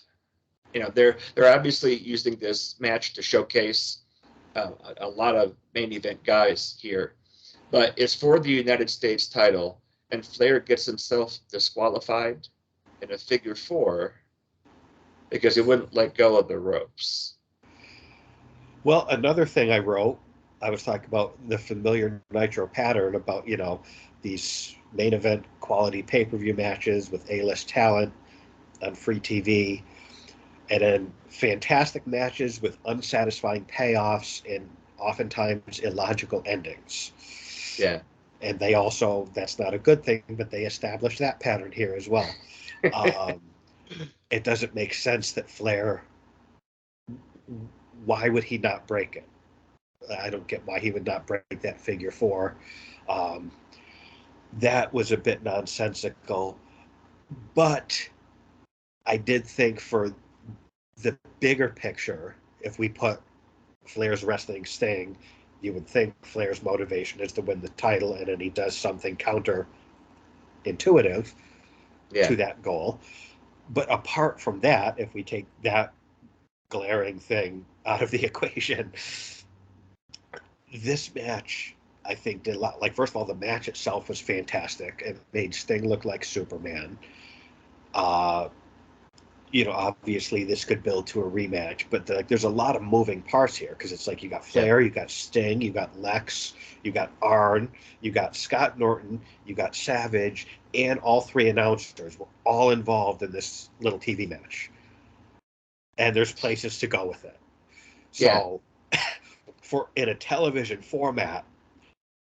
They're obviously using this match to showcase a lot of main event guys here, but it's for the United States title, and Flair gets himself disqualified in a figure 4 because he wouldn't let go of the ropes. Well, another thing I wrote, I was talking about the familiar Nitro pattern about, these main event quality pay-per-view matches with A-list talent on free TV, and then fantastic matches with unsatisfying payoffs and oftentimes illogical endings. Yeah. And they also, that's not a good thing, but they established that pattern here as well. It doesn't make sense that Flair, why would he not break it? I don't get why he would not break that figure 4. That was a bit nonsensical, but I did think for the bigger picture, if we put Flair's wrestling Sting, you would think Flair's motivation is to win the title, and then he does something counter-intuitive to that goal. But apart from that, if we take that glaring thing out of the equation, this match, I think, did a lot. Like, first of all, the match itself was fantastic. It made Sting look like Superman. obviously this could build to a rematch, but like there's a lot of moving parts here because it's like you got Flair, you got Sting, you got Lex, you got Arn, you got Scott Norton, you got Savage, and all three announcers were all involved in this little TV match. And there's places to go with it. So for in a television format,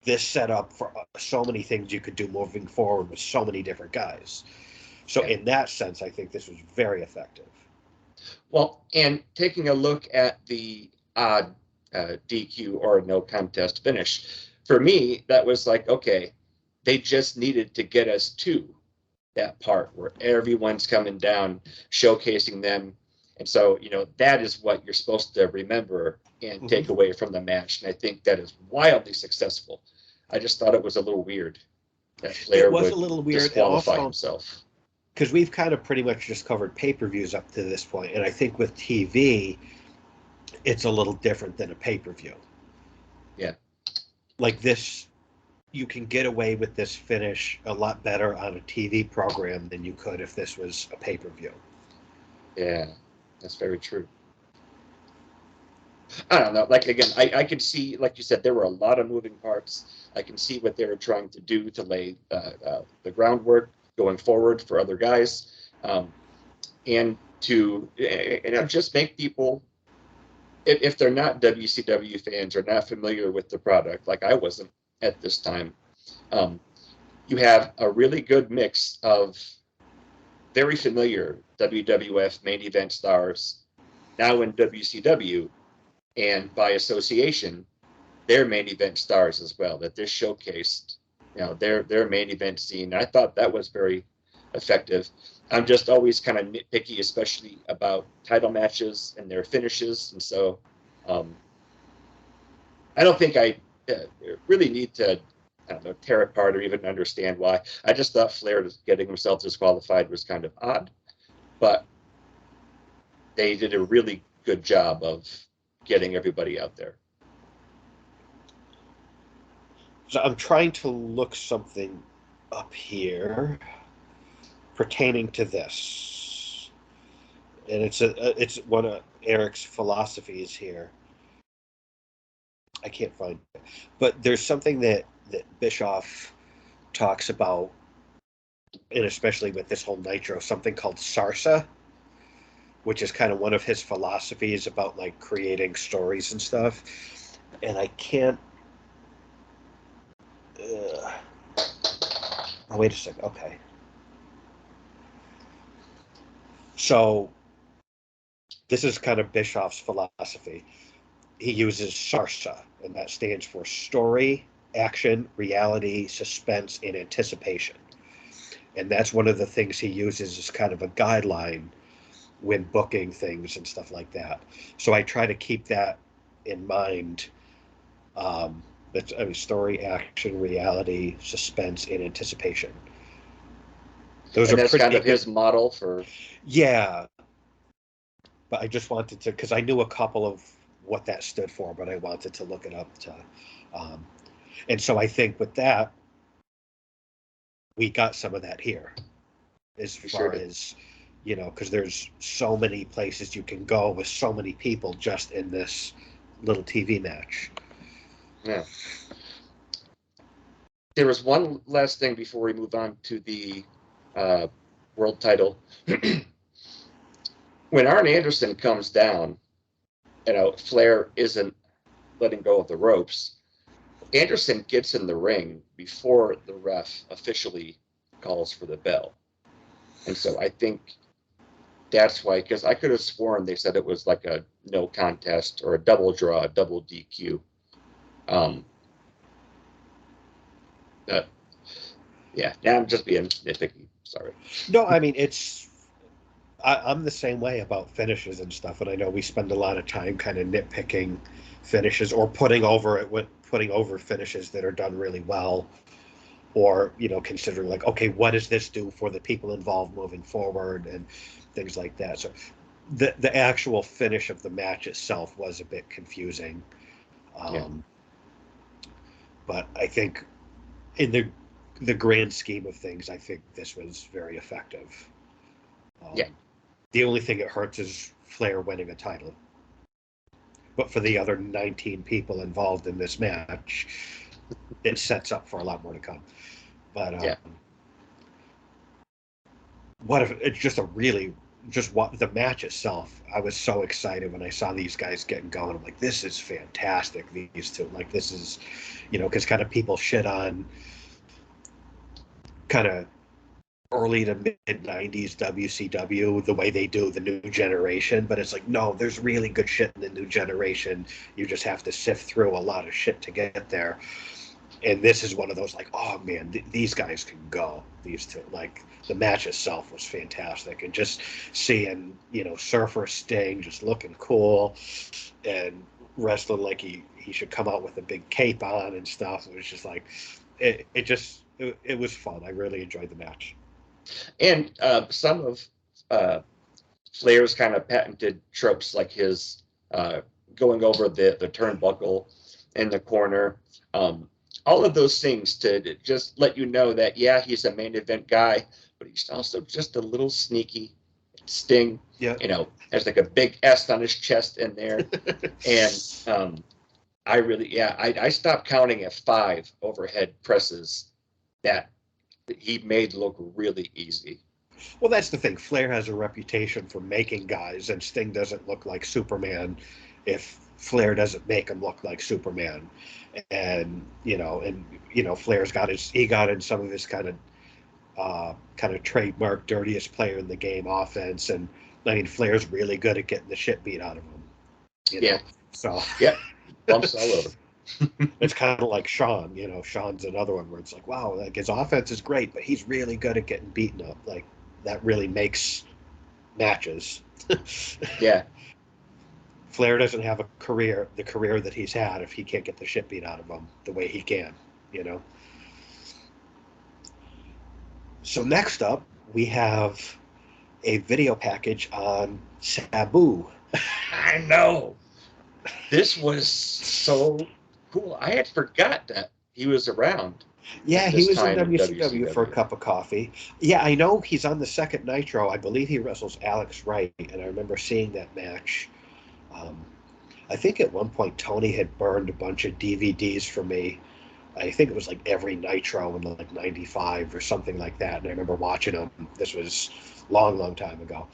this set up for so many things you could do moving forward with so many different guys. So in that sense, I think this was very effective. Well, and taking a look at the odd DQ or no contest finish, for me, that was like, okay, they just needed to get us to that part where everyone's coming down, showcasing them. And so, that is what you're supposed to remember and take away from the match. And I think that is wildly successful. I just thought it was a little weird that Flair would a little weird, disqualify himself. Because we've kind of pretty much just covered pay-per-views up to this point, and I think with TV, it's a little different than a pay-per-view. Yeah. Like this, you can get away with this finish a lot better on a TV program than you could if this was a pay-per-view. Yeah, that's very true. I don't know. Like, again, I could see, like you said, there were a lot of moving parts. I can see what they were trying to do to lay the groundwork going forward for other guys, and to just make people, if they're not WCW fans or not familiar with the product, like I wasn't at this time, you have a really good mix of very familiar WWF main event stars now in WCW, and by association, their main event stars as well, that this showcased, their main event scene. I thought that was very effective. I'm just always kind of nitpicky, especially about title matches and their finishes. And so I don't think I really need to, tear apart or even understand why. I just thought Flair getting himself disqualified was kind of odd, but they did a really good job of getting everybody out there. So I'm trying to look something up here pertaining to this, and it's one of Eric's philosophies here. I can't find it, but there's something that Bischoff talks about, and especially with this whole Nitro, something called Sarsa, which is kind of one of his philosophies about like creating stories and stuff. And I can't. Oh, wait a second. Okay. So this is kind of Bischoff's philosophy. He uses SARSA, and that stands for story, action, reality, suspense, and anticipation. And that's one of the things he uses as kind of a guideline when booking things and stuff like that. So I try to keep that in mind. Story, action, reality, suspense, and anticipation. Those and are that's kind of his model for. Yeah, but I just wanted to, because I knew a couple of what that stood for, but I wanted to look it up to. And so I think with that, we got some of that here, as far as, because there's so many places you can go with so many people just in this little TV match. Yeah. There was one last thing before we move on to the world title. When Arn Anderson comes down, Flair isn't letting go of the ropes. Anderson gets in the ring before the ref officially calls for the bell. And so I think that's why, because I could have sworn they said it was like a no contest or a double draw, a double DQ. Yeah, I'm just being nitpicky. Sorry. No, I mean, I'm the same way about finishes and stuff, and I know we spend a lot of time kind of nitpicking finishes or putting over finishes that are done really well, or considering like, okay, what does this do for the people involved moving forward and things like that. So the actual finish of the match itself was a bit confusing, but I think in the grand scheme of things, I think this was very effective. The only thing it hurts is Flair winning a title. But for the other 19 people involved in this match, it sets up for a lot more to come. But Yeah. what if it's just a really just what the match itself? I was so excited when I saw these guys getting going. I'm like, this is fantastic. These two, like, this is, because kind of people shit on kind of early to mid 90s WCW the way they do the new generation, but it's like, no, there's really good shit in the new generation. You just have to sift through a lot of shit to get there. And this is one of those, like, oh man, these guys can go. These two, like, the match itself was fantastic, and just seeing Surfer Sting just looking cool and wrestling like he should come out with a big cape on and stuff. It was just like it was fun. I really enjoyed the match. And some of Flair's kind of patented tropes, like his going over the turnbuckle in the corner, all of those things to just let you know that, yeah, he's a main event guy, but he's also just a little sneaky. Sting, Yeah. has like a big S on his chest in there. And I stopped counting at 5 overhead presses that he made look really easy. Well, that's the thing. Flair has a reputation for making guys, and Sting doesn't look like Superman if Flair doesn't make him look like Superman. And Flair's got in some of his kind of trademark dirtiest player in the game offense, and I mean, Flair's really good at getting the shit beat out of him. Yeah. So yeah, bumps all over. It's kind of like Shawn. Shawn's another one where it's like, wow, like his offense is great, but he's really good at getting beaten up. Like, that really makes matches. Yeah. Flair doesn't have the career that he's had if he can't get the shit beat out of him the way he can. So next up, we have a video package on Sabu. I know. This was so cool. I had forgot that he was around. Yeah, he was in WCW for a cup of coffee. Yeah, I know he's on the second Nitro. I believe he wrestles Alex Wright, and I remember seeing that match. I think at one point Tony had burned a bunch of DVDs for me. I think it was like every Nitro in like '95 or something like that, and I remember watching them. This was long time ago.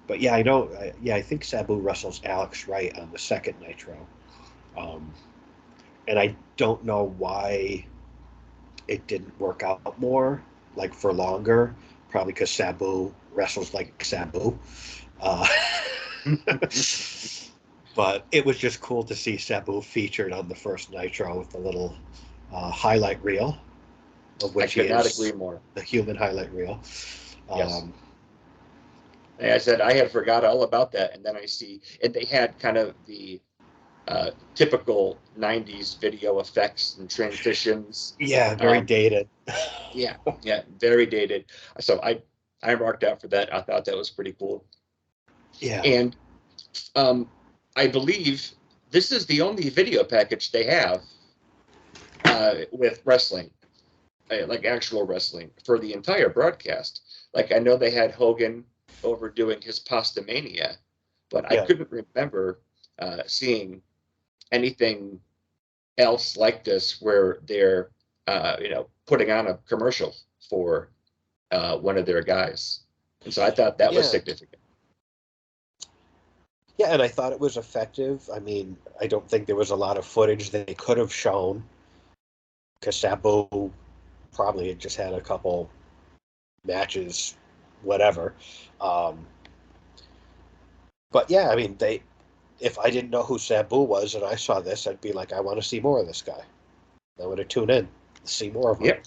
But yeah, I know. I think Sabu wrestles Alex Wright on the second Nitro, and I don't know why it didn't work out more, like for longer. Probably because Sabu wrestles like Sabu. But it was just cool to see Sabu featured on the first Nitro with the little highlight reel, of which he is. I could not agree more. The human highlight reel. Yes. Like I said, I had forgot all about that, and then I see, and they had kind of the typical '90s video effects and transitions. Yeah, very dated. yeah, very dated. So I marked out for that. I thought that was pretty cool. Yeah. And I believe this is the only video package they have with wrestling, like actual wrestling, for the entire broadcast. Like, I know they had Hogan overdoing his Pastamania, but I couldn't remember seeing anything else like this where they're putting on a commercial for one of their guys. And so I thought that was significant. Yeah, and I thought it was effective. I mean, I don't think there was a lot of footage they could have shown, because Sabu probably had just had a couple matches, whatever. But yeah, I mean, if I didn't know who Sabu was and I saw this, I'd be like, I want to see more of this guy. I would have tuned in to see more of him.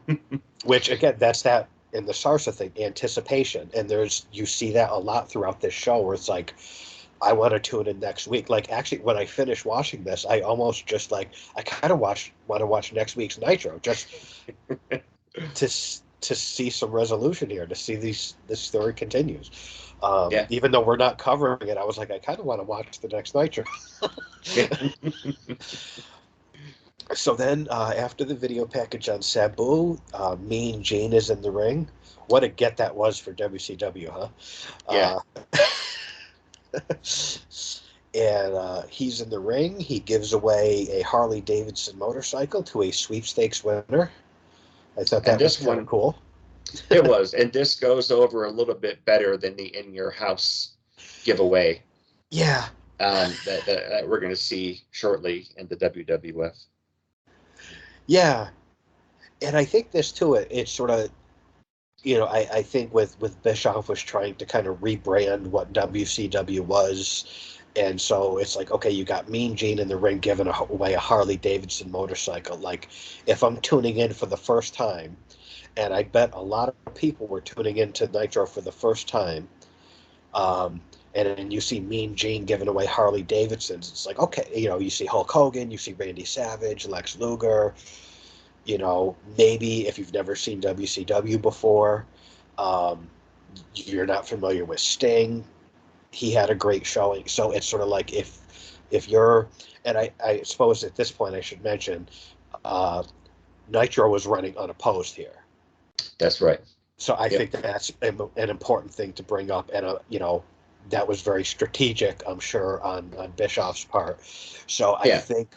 Yep. Which, again, that's that in the Sarsa thing, anticipation. And you see that a lot throughout this show, where it's like, I want to tune in next week. Like, actually, when I finish watching this, I almost just I kind of want to watch next week's Nitro, just to see some resolution here, to see this story continues. Even though we're not covering it, I was like, I kind of want to watch the next Nitro. So then, after the video package on Sabu, Mean Gene is in the ring. What a get that was for WCW, huh? Yeah, And he's in the ring. He gives away a Harley Davidson motorcycle to a sweepstakes winner. I thought and that was this kind of one cool. it was, and this goes over a little bit better than the in your house giveaway Yeah, that we're going to see shortly in the WWF. yeah. And I think this too, it's sort of, I think with Bischoff was trying to kind of rebrand what WCW was. And so it's like, okay, you got Mean Gene in the ring giving away a Harley Davidson motorcycle. Like, if I'm tuning in for the first time, and I bet a lot of people were tuning into Nitro for the first time, um, and then you see Mean Gene giving away Harley Davidsons, it's like, okay, you see Hulk Hogan, you see Randy Savage, Lex Luger, maybe if you've never seen WCW before, um, you're not familiar with Sting. He had a great showing. So it's sort of like if you're, and I suppose at this point I should mention, uh, Nitro was running unopposed here. That's right. So I Yep. think that's an important thing to bring up, and that was very strategic, I'm sure, on Bischoff's part. So I Yeah. think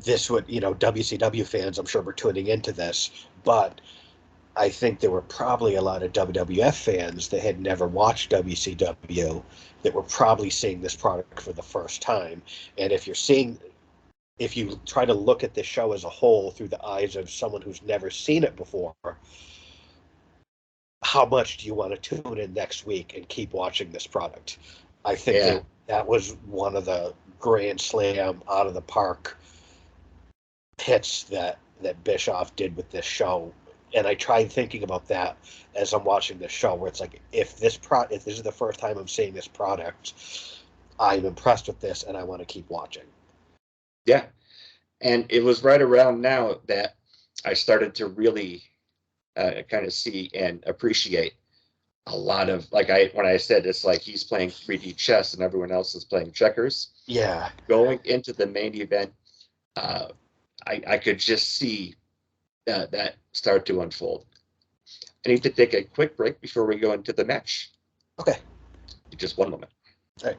this would, WCW fans, I'm sure, were tuning into this, but I think there were probably a lot of WWF fans that had never watched WCW that were probably seeing this product for the first time. And if you try to look at this show as a whole through the eyes of someone who's never seen it before, how much do you want to tune in next week and keep watching this product? I think Yeah. that was one of the grand slam out of the park hits that Bischoff did with this show. And I tried thinking about that as I'm watching this show, where it's like, if this is the first time I'm seeing this product, I'm impressed with this and I want to keep watching. Yeah. And it was right around now that I started to really kind of see and appreciate a lot of, like, when I said it's like he's playing 3D chess and everyone else is playing checkers. Yeah. Going into the main event, uh, I could just see that start to unfold. I need to take a quick break before we go into the match. Okay. Just one moment. All right.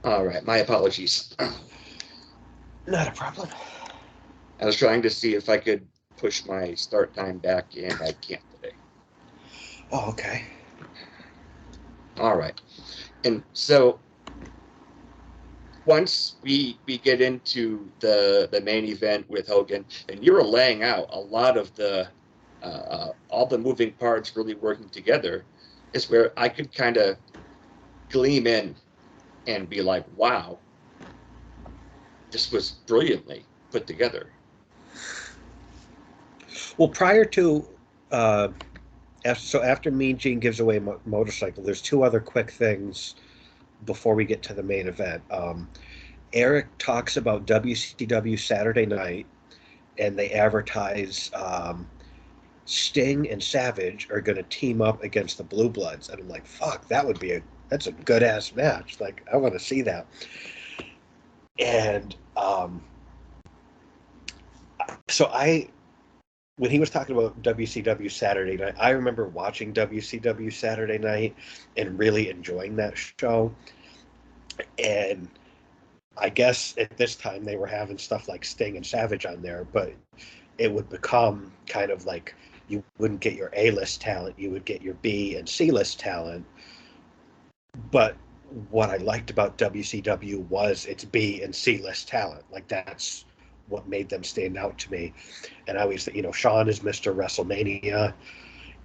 All right, my apologies. Not a problem. I was trying to see if I could push my start time back, and I can't today. Oh, okay. All right. And so once we get into the main event with Hogan, and you were laying out a lot of the all the moving parts really working together, is where I could kind of gleam in and be like, wow, this was brilliantly put together. Well, prior to after Mean Gene gives away motorcycle, there's two other quick things before we get to the main event. Eric talks about WCW Saturday Night, and they advertise Sting and Savage are going to team up against the Blue Bloods, and I'm like, fuck, that's a good ass match. Like, I want to see that. And so when he was talking about WCW Saturday Night, I remember watching WCW Saturday Night and really enjoying that show. And I guess at this time they were having stuff like Sting and Savage on there, but it would become kind of like you wouldn't get your A-list talent, you would get your B and C-list talent. But what I liked about WCW was its B and C-list talent. Like, that's what made them stand out to me. And I always think, Shawn is Mr. WrestleMania,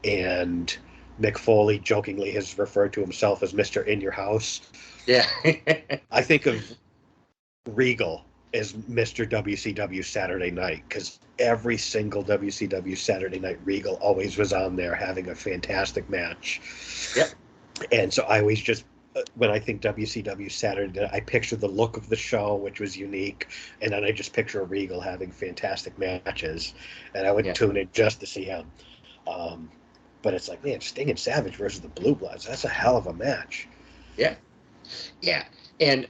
and Mick Foley jokingly has referred to himself as Mr. In Your House. Yeah. I think of Regal as Mr. WCW Saturday Night, because every single WCW Saturday Night Regal always was on there having a fantastic match. Yep. And so I always just, when I think WCW Saturday Night, I picture the look of the show, which was unique, and then I just picture Regal having fantastic matches, and I would tune in just to see him. But it's like, man, Sting and Savage versus the Blue Bloods, that's a hell of a match. Yeah. Yeah. And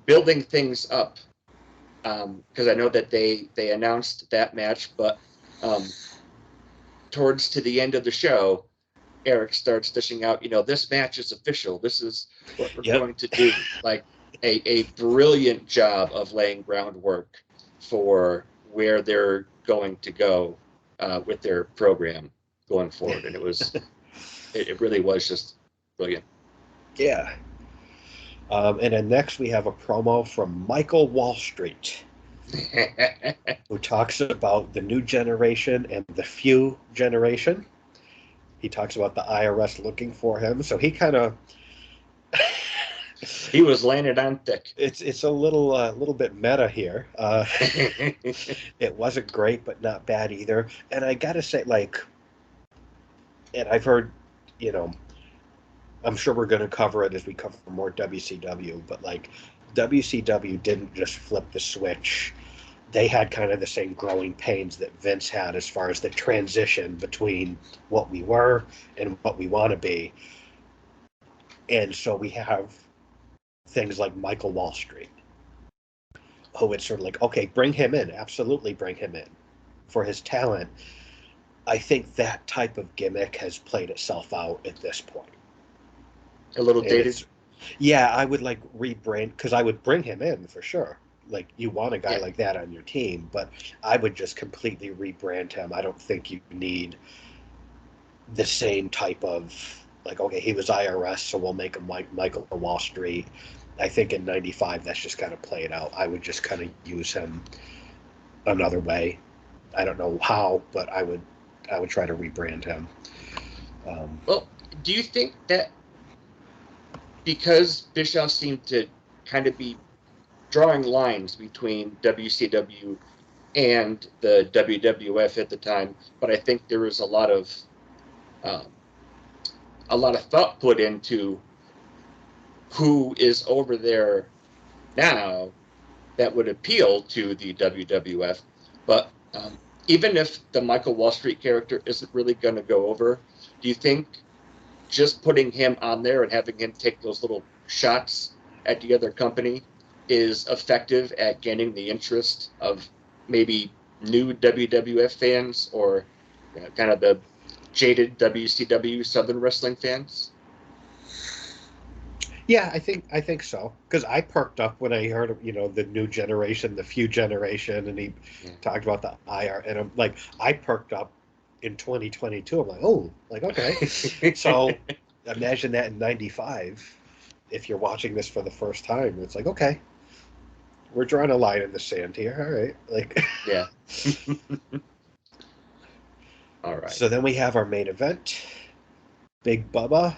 building things up, because I know that they announced that match, but towards to the end of the show, Eric starts dishing out, this match is official. This is what we're going to do. Like a brilliant job of laying groundwork for where they're going to go with their program going forward. And it really was just brilliant. Yeah. And then next we have a promo from Michael Wall Street, who talks about the new generation and the few generation. He talks about the IRS looking for him. So he kind of... he was laying it on thick. It's a little bit meta here. It wasn't great, but not bad either. And I got to say, and I've heard, I'm sure we're going to cover it as we cover more WCW, but WCW didn't just flip the switch. They had kind of the same growing pains that Vince had as far as the transition between what we were and what we want to be. And so we have things like Michael Wall Street, who it's sort of like, okay, bring him in. Absolutely bring him in for his talent. I think that type of gimmick has played itself out at this point. A little dated? Yeah, I would rebrand, because I would bring him in for sure. You want a guy like that on your team, but I would just completely rebrand him. I don't think you need the same type of, okay, he was IRS, so we'll make him like Michael Wall Street. I think in 95, that's just kind of played out. I would just kind of use him another way. I don't know how, but I would try to rebrand him. Well, do you think that because Bischoff seemed to kind of be drawing lines between WCW and the WWF at the time, but I think there was a lot of thought put into who is over there now that would appeal to the WWF. But even if the Michael Wall Street character isn't really going to go over, do you think just putting him on there and having him take those little shots at the other company is effective at gaining the interest of maybe new WWF fans or kind of the jaded WCW Southern Wrestling fans? Yeah, I think so. Because I perked up when I heard of, the new generation, the few generation, and he Yeah. talked about the IR, and I'm like, I perked up in 2022. I'm like, oh, like okay. So imagine that in '95, if you're watching this for the first time, it's like, okay, we're drawing a line in the sand here. All right, like. Yeah. All right. So then we have our main event. Big Bubba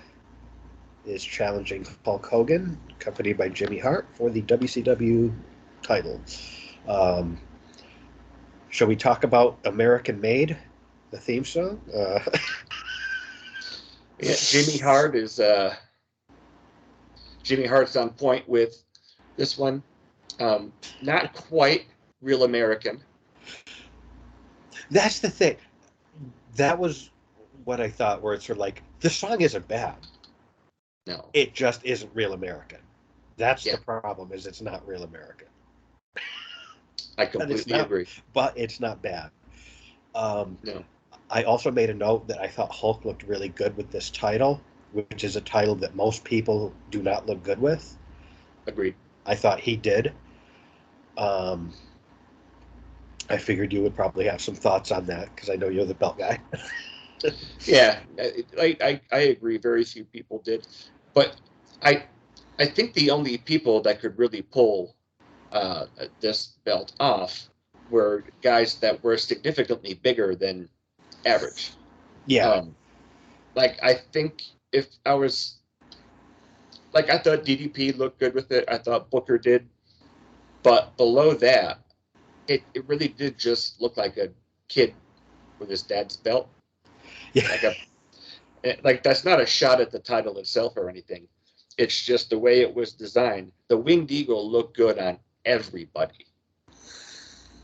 is challenging Hulk Hogan, accompanied by Jimmy Hart, for the WCW title. Um, shall we talk about American Made, the theme song? Yeah, Jimmy Hart's on point with this one. Not quite real American. That's the thing. That was what I thought, where it's sort of like, the song isn't bad. No. It just isn't real American. That's Yeah, the problem, is it's not real American. I But it's completely not, agree. but it's not bad. Um, No. I also made a note that I thought Hulk looked really good with this title, which is a title that most people do not look good with. Agreed. I thought he did. Um, I figured you would probably have some thoughts on that because I know you're the belt guy. Yeah, I agree. Very few people did, but I I think the only people that could really pull this belt off were guys that were significantly bigger than average. Yeah, Um, like I think if I was like I thought DDP looked good with it. I thought Booker did, but below that, it really did just look like a kid with his dad's belt. yeah, Like that's not a shot at the title itself or anything. It's just the way it was designed. The winged eagle looked good on everybody.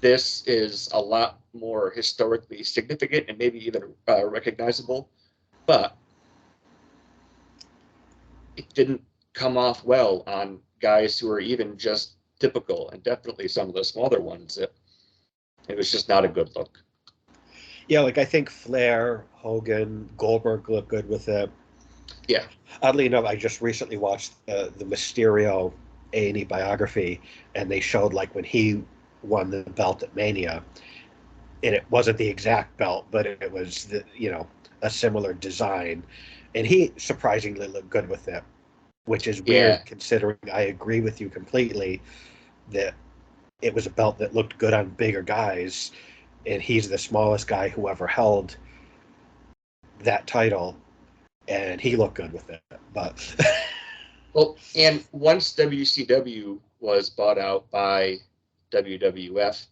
This is a lot more historically significant and maybe even recognizable, but it didn't come off well on guys who are even just typical, and definitely some of the smaller ones. It was just not a good look. yeah. Like I think Flair, Hogan, Goldberg look good with it. Yeah, Oddly enough, I just recently watched the Mysterio A&E biography, and they showed like when he won the belt at Mania, and it wasn't the exact belt, but it was a similar design, and he surprisingly looked good with it, which is yeah, weird considering I agree with you completely that it was a belt that looked good on bigger guys, and he's the smallest guy who ever held that title, and he looked good with it. But well, and once WCW was bought out by WWF,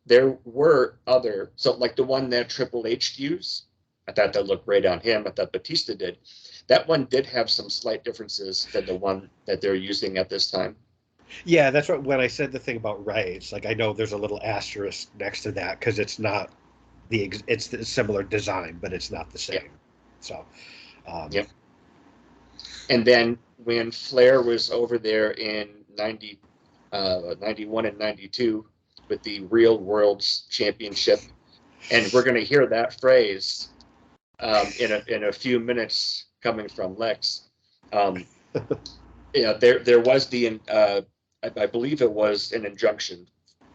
there were other, so like the one that Triple H used, I thought that looked great on him. I thought Batista did. That one did have some slight differences than the one that they're using at this time. yeah, that's what when I said the thing about rights, like I know there's a little asterisk next to that because it's not it's the similar design, but it's not the Yep, same. So, um, yep. And then when Flair was over there in 91 and 92 with the Real World's Championship, and we're going to hear that phrase in a few minutes coming from Lex. Um, there was I believe it was an injunction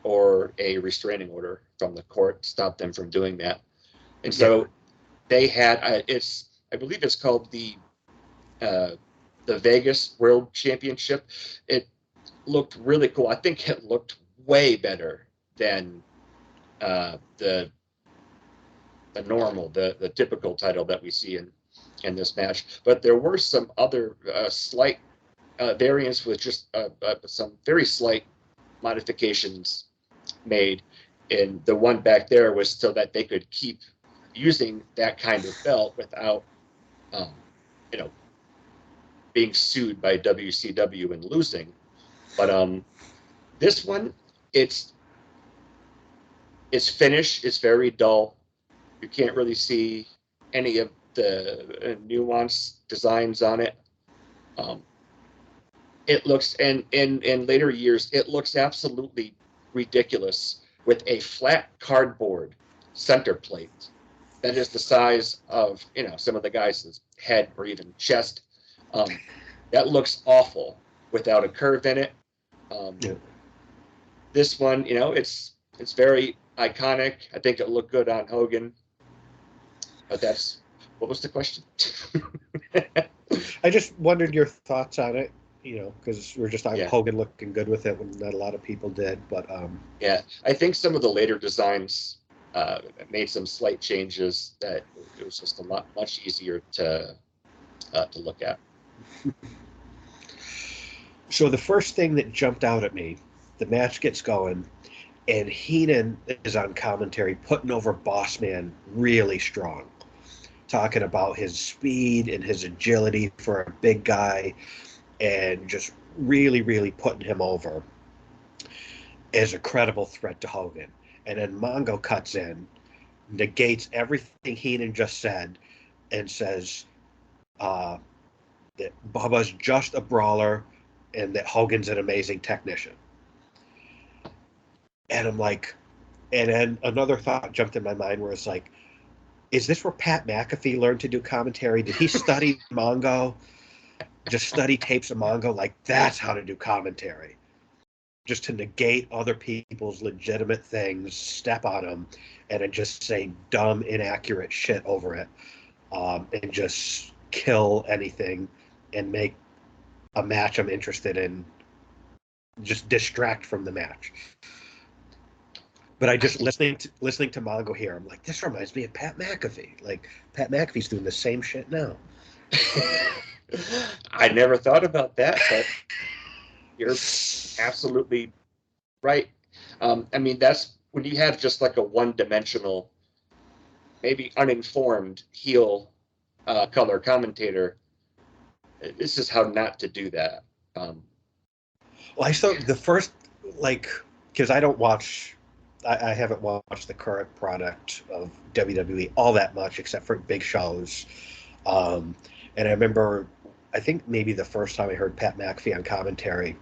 or a restraining order from the court stopped them from doing that, and yeah, so they had I believe it's called uh, the Vegas World Championship. It looked really cool. I think it looked way better than the the typical title that we see in this match. But there were some other slight variants with just some very slight modifications made. And the one back there was so that they could keep using that kind of belt without, um, you know, being sued by WCW and losing. But this one, it's its finish is very dull. You can't really see any of the nuanced designs on it. Um, it looks, and in later years, it looks absolutely ridiculous with a flat cardboard center plate that is the size of some of the guys' head or even chest. Um, that looks awful without a curve in it. Yeah. This one, it's very iconic. I think it looked good on Hogan. But what was the question? I just wondered your thoughts on it, because we're just talking Yeah. Hogan looking good with it when not a lot of people did. But yeah, I think some of the later designs made some slight changes that it was just much easier to look at. So the first thing that jumped out at me, the match gets going, and Heenan is on commentary putting over Bossman really strong, talking about his speed and his agility for a big guy, and just really, really putting him over as a credible threat to Hogan. And then Mongo cuts in, negates everything Heenan just said, and says that Bubba's just a brawler and that Hogan's an amazing technician. And I'm like, and then another thought jumped in my mind where it's like, is this where Pat McAfee learned to do commentary? Did he study Mongo? Just study tapes of Mongo? Like, that's how to do commentary. Just to negate other people's legitimate things, step on them, and then just say dumb, inaccurate shit over it, and just kill anything and make a match I'm interested in, just distract from the match. But I just listening to Mongo here, I'm like, this reminds me of Pat McAfee. Like, Pat McAfee's doing the same shit now. I never thought about that, but you're absolutely right. I mean, that's when you have just like a one-dimensional, maybe uninformed heel color commentator. This is how not to do that. Well, I thought the first, like, because I don't watch, I haven't watched the current product of WWE all that much, except for big shows. And I remember, I think maybe the first time I heard Pat McAfee on commentary,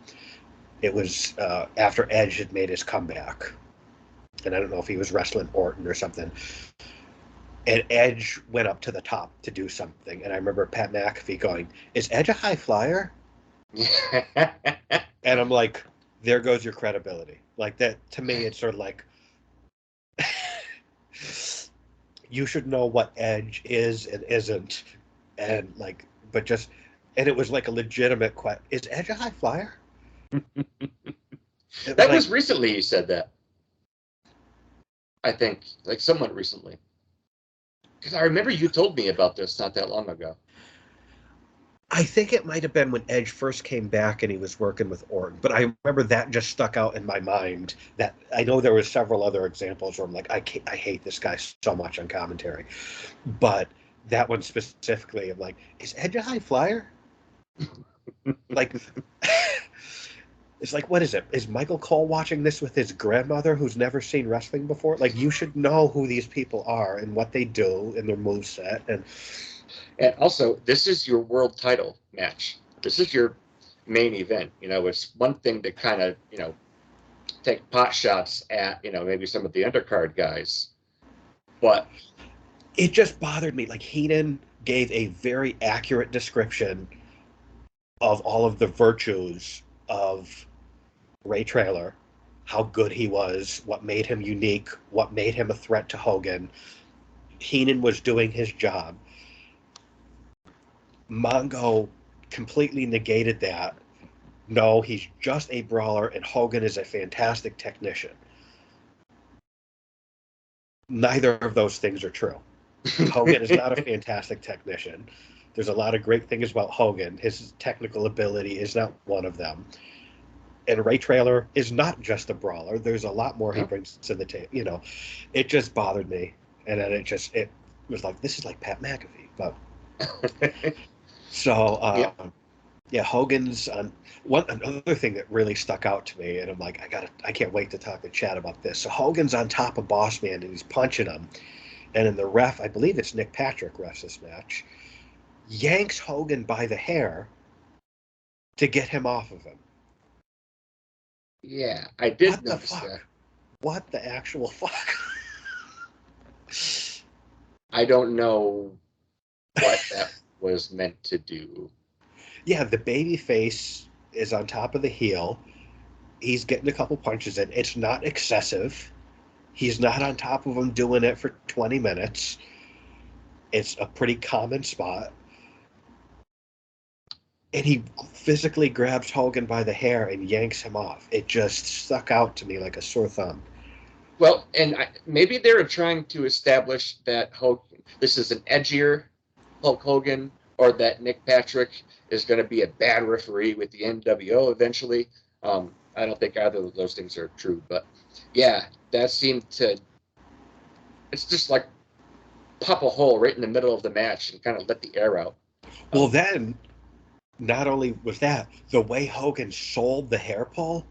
it was after Edge had made his comeback. And I don't know if he was wrestling Orton or something. And Edge went up to the top to do something. And I remember Pat McAfee going, "Is Edge a high flyer?" And I'm like, there goes your credibility. Like, that, to me, it's sort of like, you should know what Edge is and isn't. And like, but just, and it was like a legitimate question. Is Edge a high flyer? That was recently you said that. I think, like, somewhat recently. Because I remember you told me about this not that long ago. I think it might have been when Edge first came back and he was working with Orton, but I remember that just stuck out in my mind. That I know there were several other examples where I'm like, I hate this guy so much on commentary, but that one specifically, I'm like, is Edge a high flyer? Like, it's like, what is it? Is Michael Cole watching this with his grandmother who's never seen wrestling before? Like, you should know who these people are and what they do and their moveset. And also, this is your world title match. This is your main event. It's one thing to kind of, take pot shots at, maybe some of the undercard guys. But it just bothered me. Like, Heenan gave a very accurate description of all of the virtues of Ray Traylor, how good he was, what made him unique, what made him a threat to Hogan. Heenan was doing his job. Mongo completely negated that. No, he's just a brawler, and Hogan is a fantastic technician. Neither of those things are true. Hogan is not a fantastic technician. There's a lot of great things about Hogan. His technical ability is not one of them. And Ray Traylor is not just a brawler. There's a lot more he brings to the table. It just bothered me. And then it was like, this is like Pat McAfee. But so, yeah, Hogan's on another thing that really stuck out to me. And I'm like, I can't wait to talk to Chad about this. So Hogan's on top of Bossman and he's punching him. And then the ref, I believe it's Nick Patrick refs this match, yanks Hogan by the hair to get him off of him. Yeah, I did notice that. What the actual fuck? I don't know what that was meant to do. Yeah, the baby face is on top of the heel. He's getting a couple punches in. It's not excessive. He's not on top of him doing it for 20 minutes. It's a pretty common spot. And he physically grabs Hogan by the hair and yanks him off. It just stuck out to me like a sore thumb. Well, and maybe they were trying to establish that this is an edgier Hulk Hogan, or that Nick Patrick is going to be a bad referee with the NWO eventually. I don't think either of those things are true, but yeah, that seemed to. It's just like pop a hole right in the middle of the match and kind of let the air out. Well, then, not only was that, the way Hogan sold the hair pull,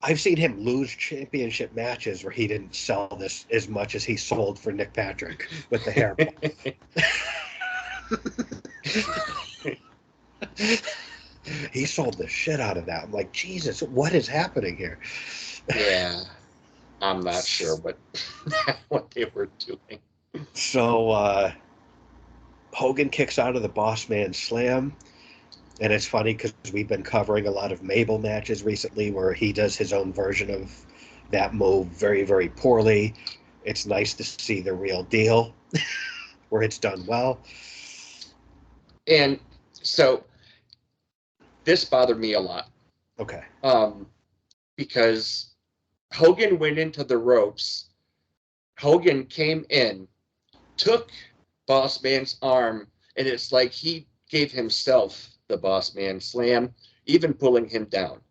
I've seen him lose championship matches where he didn't sell this as much as he sold for Nick Patrick with the hair pull. He sold the shit out of that. I'm like, Jesus, what is happening here? Yeah, I'm not sure what they were doing. So Hogan kicks out of the Boss Man Slam. And it's funny because we've been covering a lot of Mabel matches recently where he does his own version of that move very, very poorly. It's nice to see the real deal where it's done well. And so this bothered me a lot. Okay. Because Hogan went into the ropes. Hogan came in, took Boss Man's arm, and it's like he gave himself the Boss Man Slam, even pulling him down.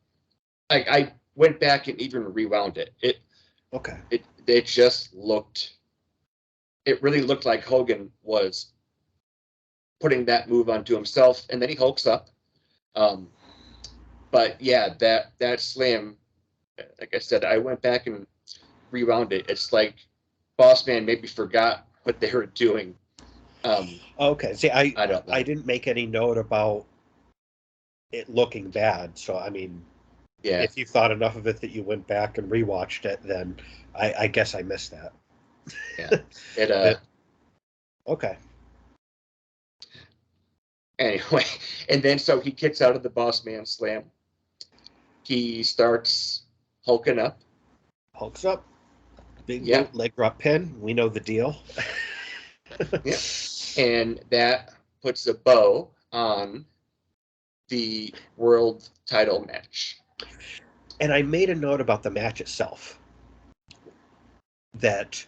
I went back and even rewound it. It just looked. It really looked like Hogan was putting that move onto himself, and then he hulks up. But yeah, that slam, like I said, I went back and rewound it. It's like Boss Man maybe forgot what they were doing. Okay. See, I don't know. I didn't make any note about it looking bad. So, I mean, yeah. If you thought enough of it that you went back and rewatched it, then I guess I missed that. Yeah. Okay. Anyway, and then so he kicks out of the Boss Man Slam. He starts hulking up. Hulks up. Big Yep. leg drop pin. We know the deal. Yeah. And that puts a bow on the world title match. And I made a note about the match itself. That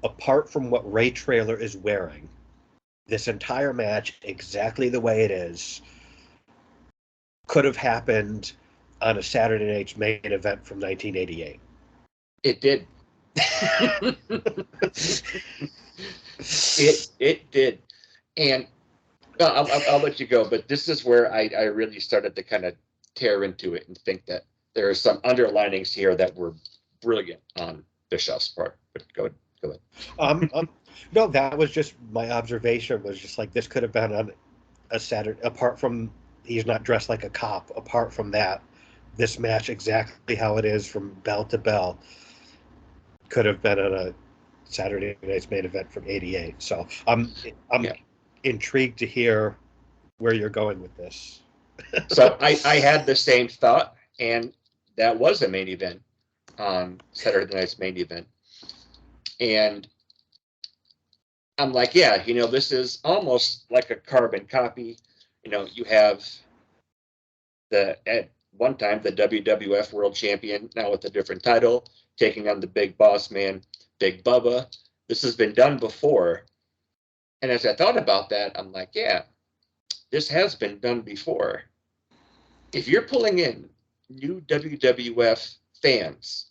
apart from what Ray Traylor is wearing, this entire match, exactly the way it is, could have happened on a Saturday Night's main event from 1988. It did. It did. And I'll let you go, but this is where I really started to kind of tear into it and think that there are some underlinings here that were brilliant on Bischoff's part. But go ahead. No, that was just my observation. Was just like this could have been on a Saturday. Apart from he's not dressed like a cop. Apart from that, this match exactly how it is from bell to bell could have been on a Saturday Night's main event from '88. So I'm intrigued to hear where you're going with this. So I had the same thought, and that was a main event on Saturday Night's main event. And I'm like, yeah, this is almost like a carbon copy. You have at one time the WWF World Champion, now with a different title, taking on the Big Boss Man, Big Bubba. This has been done before. And as I thought about that, I'm like, yeah, this has been done before. If you're pulling in new WWF fans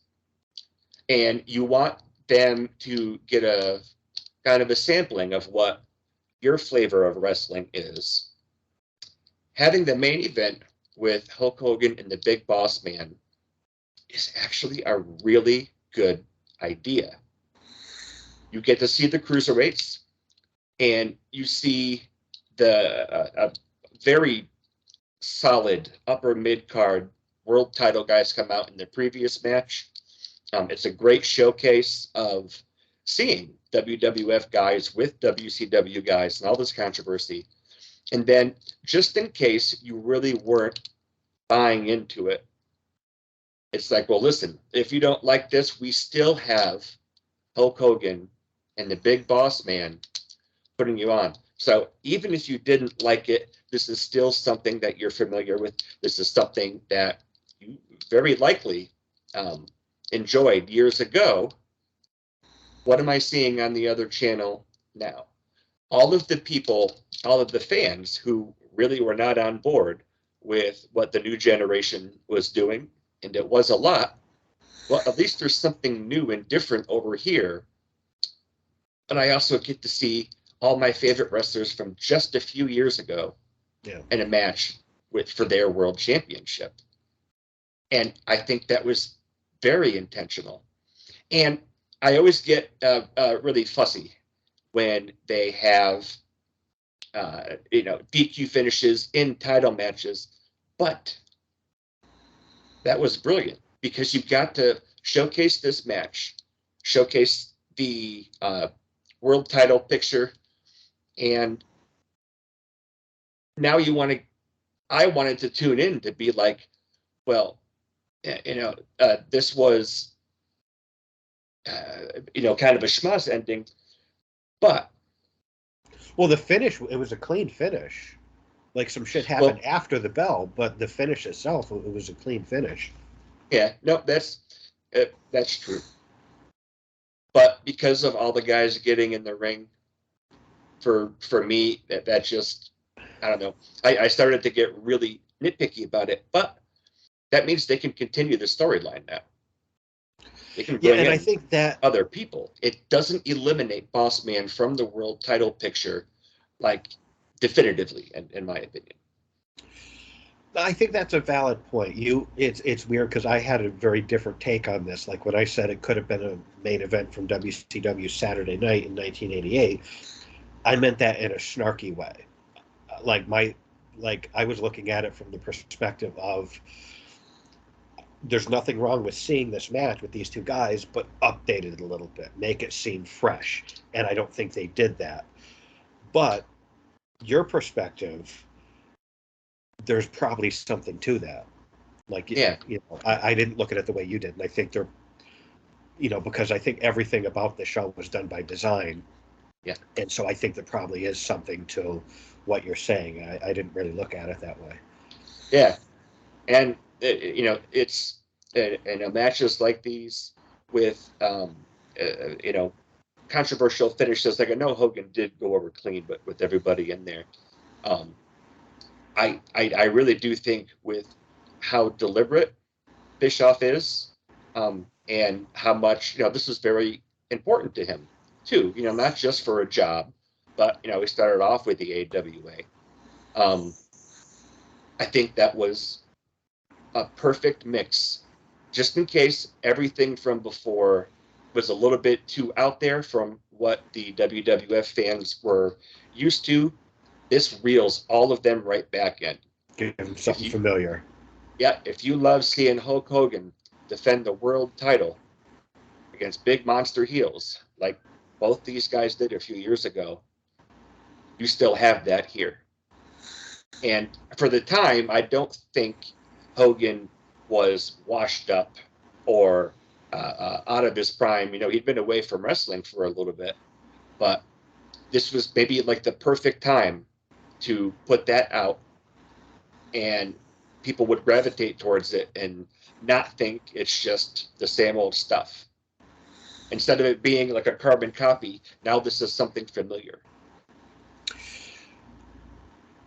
and you want them to get a kind of a sampling of what your flavor of wrestling is, having the main event with Hulk Hogan and the Big Boss Man is actually a really good idea. You get to see the cruiserweights, and you see the very solid upper mid card world title guys come out in the previous match. It's a great showcase of seeing WWF guys with WCW guys and all this controversy. And then, just in case you really weren't buying into it, it's like, well, listen, if you don't like this, we still have Hulk Hogan and the Big Boss Man putting you on. So even if you didn't like it, this is still something that you're familiar with. This is something that you very likely enjoyed years ago. What am I seeing on the other channel now? All of the people, all of the fans who really were not on board with what the new generation was doing, and it was a lot, well, at least there's something new and different over here. But I also get to see all my favorite wrestlers from just a few years ago in a match for their world championship. And I think that was very intentional. And I always get really fussy when they have DQ finishes in title matches, but that was brilliant because you've got to showcase this match, showcase the world title picture, and now I wanted to tune in to be like, well, this was kind of a schmuzz ending, but well, the finish, it was a clean finish. Like some shit happened after the bell, but the finish itself, it was a clean finish. Yeah, no, that's true. But because of all the guys getting in the ring, for me, that just, I don't know. I started to get really nitpicky about it, but that means they can continue the storyline now. They can bring in I think that other people. It doesn't eliminate Boss Man from the world title picture, like definitively, in my opinion. I think that's a valid point. It's weird because I had a very different take on this. Like when I said it could have been a main event from WCW Saturday Night in 1988, I meant that in a snarky way. Like I was looking at it from the perspective of there's nothing wrong with seeing this match with these two guys, but update it a little bit, make it seem fresh. And I don't think they did that. But your perspective, there's probably something to that. Like, yeah, I didn't look at it the way you did. And I think because I think everything about the show was done by design. Yeah. And so I think there probably is something to what you're saying. I didn't really look at it that way. Yeah. And it's matches like these with controversial finishes. Like I know Hogan did go over clean, but with everybody in there, I really do think with how deliberate Bischoff is, and how much this is very important to him too. Not just for a job, but he started off with the AWA. I think that was a perfect mix, just in case everything from before was a little bit too out there from what the WWF fans were used to. This reels all of them right back in. Give them something familiar. Yeah, if you love seeing Hulk Hogan defend the world title against big monster heels, like both these guys did a few years ago, you still have that here. And for the time, I don't think Hogan was washed up or out of his prime. He'd been away from wrestling for a little bit, but this was maybe like the perfect time to put that out, and people would gravitate towards it and not think it's just the same old stuff. Instead of it being like a carbon copy, now this is something familiar.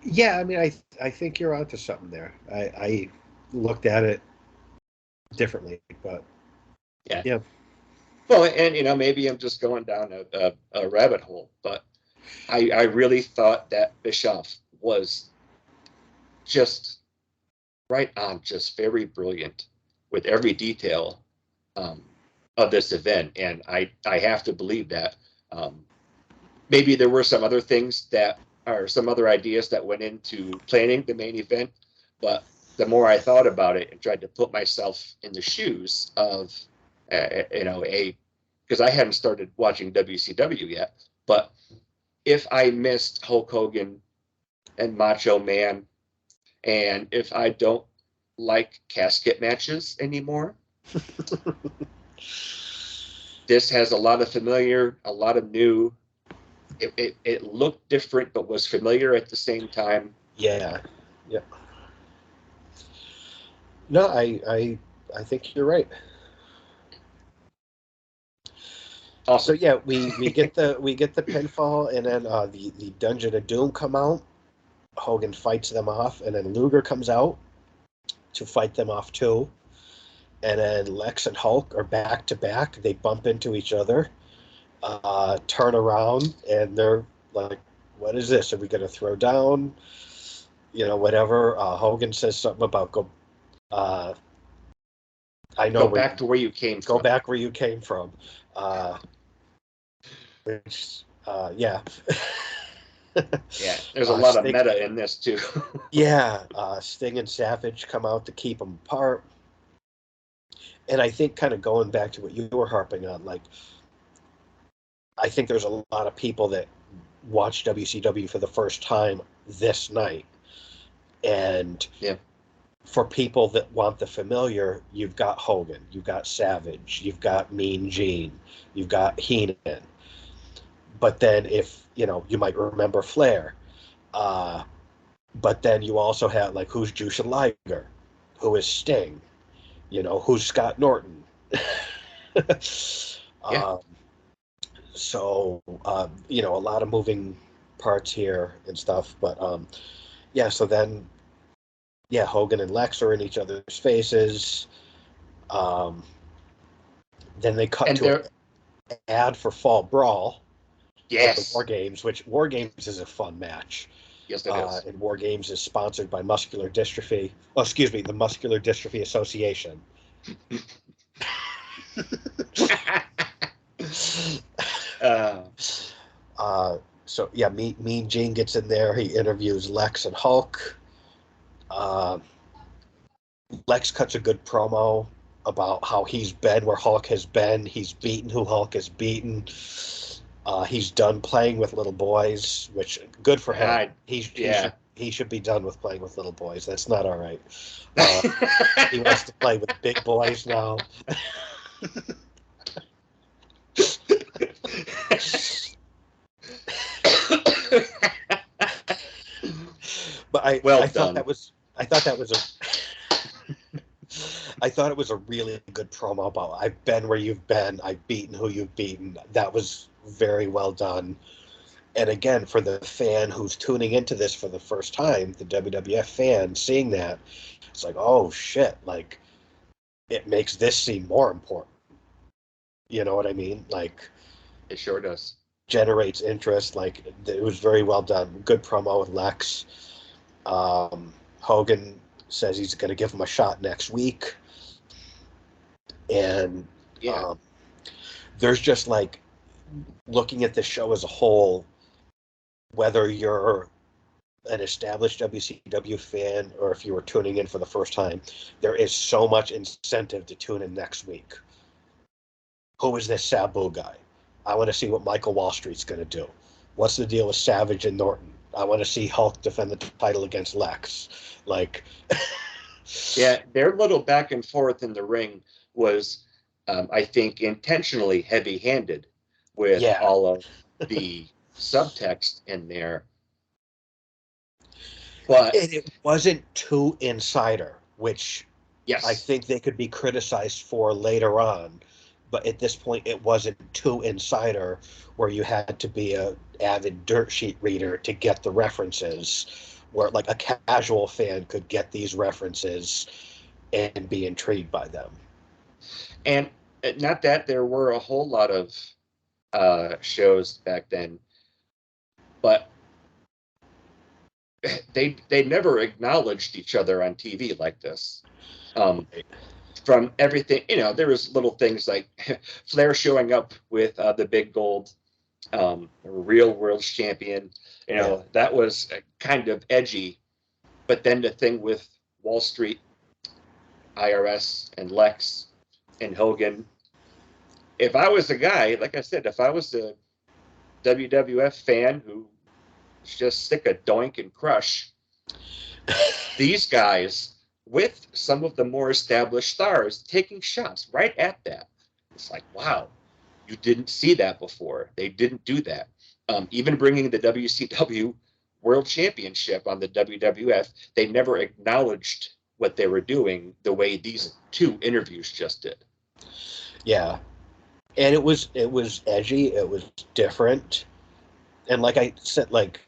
Yeah, I mean, I think you're onto something there. I looked at it differently, but yeah. Well, and maybe I'm just going down a rabbit hole, but I really thought that Bischoff was just right on, just very brilliant with every detail of this event, and I have to believe that. Maybe there were some other things that are some other ideas that went into planning the main event, but the more I thought about it and tried to put myself in the shoes of because I hadn't started watching WCW yet, but if I missed Hulk Hogan and Macho Man. And if I don't like casket matches anymore, this has a lot of familiar, a lot of new. It looked different, but was familiar at the same time. Yeah. Yeah. No, I think you're right. Awesome. So yeah, we get the pinfall, and then the Dungeon of Doom come out. Hogan fights them off, and then Luger comes out to fight them off too. And then Lex and Hulk are back to back. They bump into each other, turn around, and they're like, "What is this? Are we going to throw down?" You know, whatever. Hogan says something about go. I know Go where back to where you came go from. back where you came from. Which, yeah. Yeah, there's a lot of meta in this too. Yeah, Sting and Savage come out to keep them apart. And I think kind of going back to what you were harping on, like, I think there's a lot of people that watch WCW for the first time this night. And yeah, for people that want the familiar, you've got Hogan, you've got Savage, you've got Mean Gene, you've got Heenan. But then if, you know, you might remember Flair. But then you also have, like, who's Jushin Liger? Who is Sting? You know, who's Scott Norton? yeah. So, you know, a lot of moving parts here and stuff. But, yeah, so then, yeah, Hogan and Lex are in each other's faces. Um, then they cut And to there, an ad for Fall Brawl at the War yes, Games, which War Games is a fun match. yes, it is. And War Games is sponsored by Muscular Dystrophy. Oh, excuse me, the Muscular Dystrophy Association. uh, So yeah, Mean Gene gets in there. He interviews Lex and Hulk. Uh, Lex cuts a good promo about how he's been where Hulk has been. He's beaten who Hulk has beaten. He's done playing with little boys, which good for him. yeah. He should be done with playing with little boys. That's not all right. He wants to play with big boys now. But I thought that was I thought it was a really good promo about I've been where you've been, I've beaten who you've beaten. That was very well done. And again, for the fan who's tuning into this for the first time, the WWF fan seeing that, it's like, oh shit, like it makes this seem more important. You know what I mean? Like It sure does. generates interest. Like it was very well done. Good promo with Lex. Hogan says he's going to give him a shot next week. And Yeah. There's just like looking at the show as a whole, whether you're an established WCW fan or if you were tuning in for the first time, there is so much incentive to tune in next week. Who is this Sabu guy? I want to see what Michael Wall Street's going to do. What's the deal with Savage and Norton? I want to see Hulk defend the title against Lex. Like, yeah, their little back and forth in the ring was, I think, intentionally heavy-handed with yeah. all of the subtext in there. But it wasn't too insider, which yes, I think they could be criticized for later on. But at this point, it wasn't too insider where you had to be a avid dirt sheet reader to get the references, where like a casual fan could get these references and be intrigued by them. and not that there were a whole lot of shows back then, but they never acknowledged each other on TV like this. From everything, there was little things like Flair showing up with the big gold real world champion. That was kind of edgy. But then the thing with Wall Street, IRS, and Lex and Hogan. If I was a guy, like I said, if I was a WWF fan who just stick a doink and crush these guys with some of the more established stars taking shots right at that. It's like, wow, you didn't see that before. They didn't do that. Even bringing the WCW World Championship on the WWF, they never acknowledged what they were doing the way these two interviews just did. Yeah. And it was edgy, it was different. And like I said, like,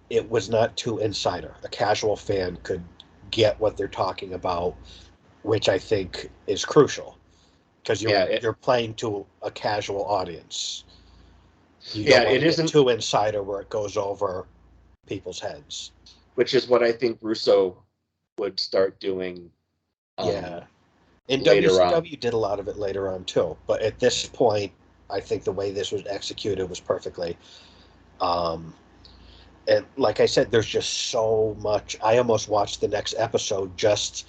it was not too insider. A casual fan could get what they're talking about, which I think is crucial, because you're playing to a casual audience. You don't want to get too insider where it goes over people's heads. Which is what I think Russo would start doing. Yeah. And WCW did a lot of it later on too. But at this point, I think the way this was executed was perfectly. And like I said, there's just so much. I almost watched the next episode just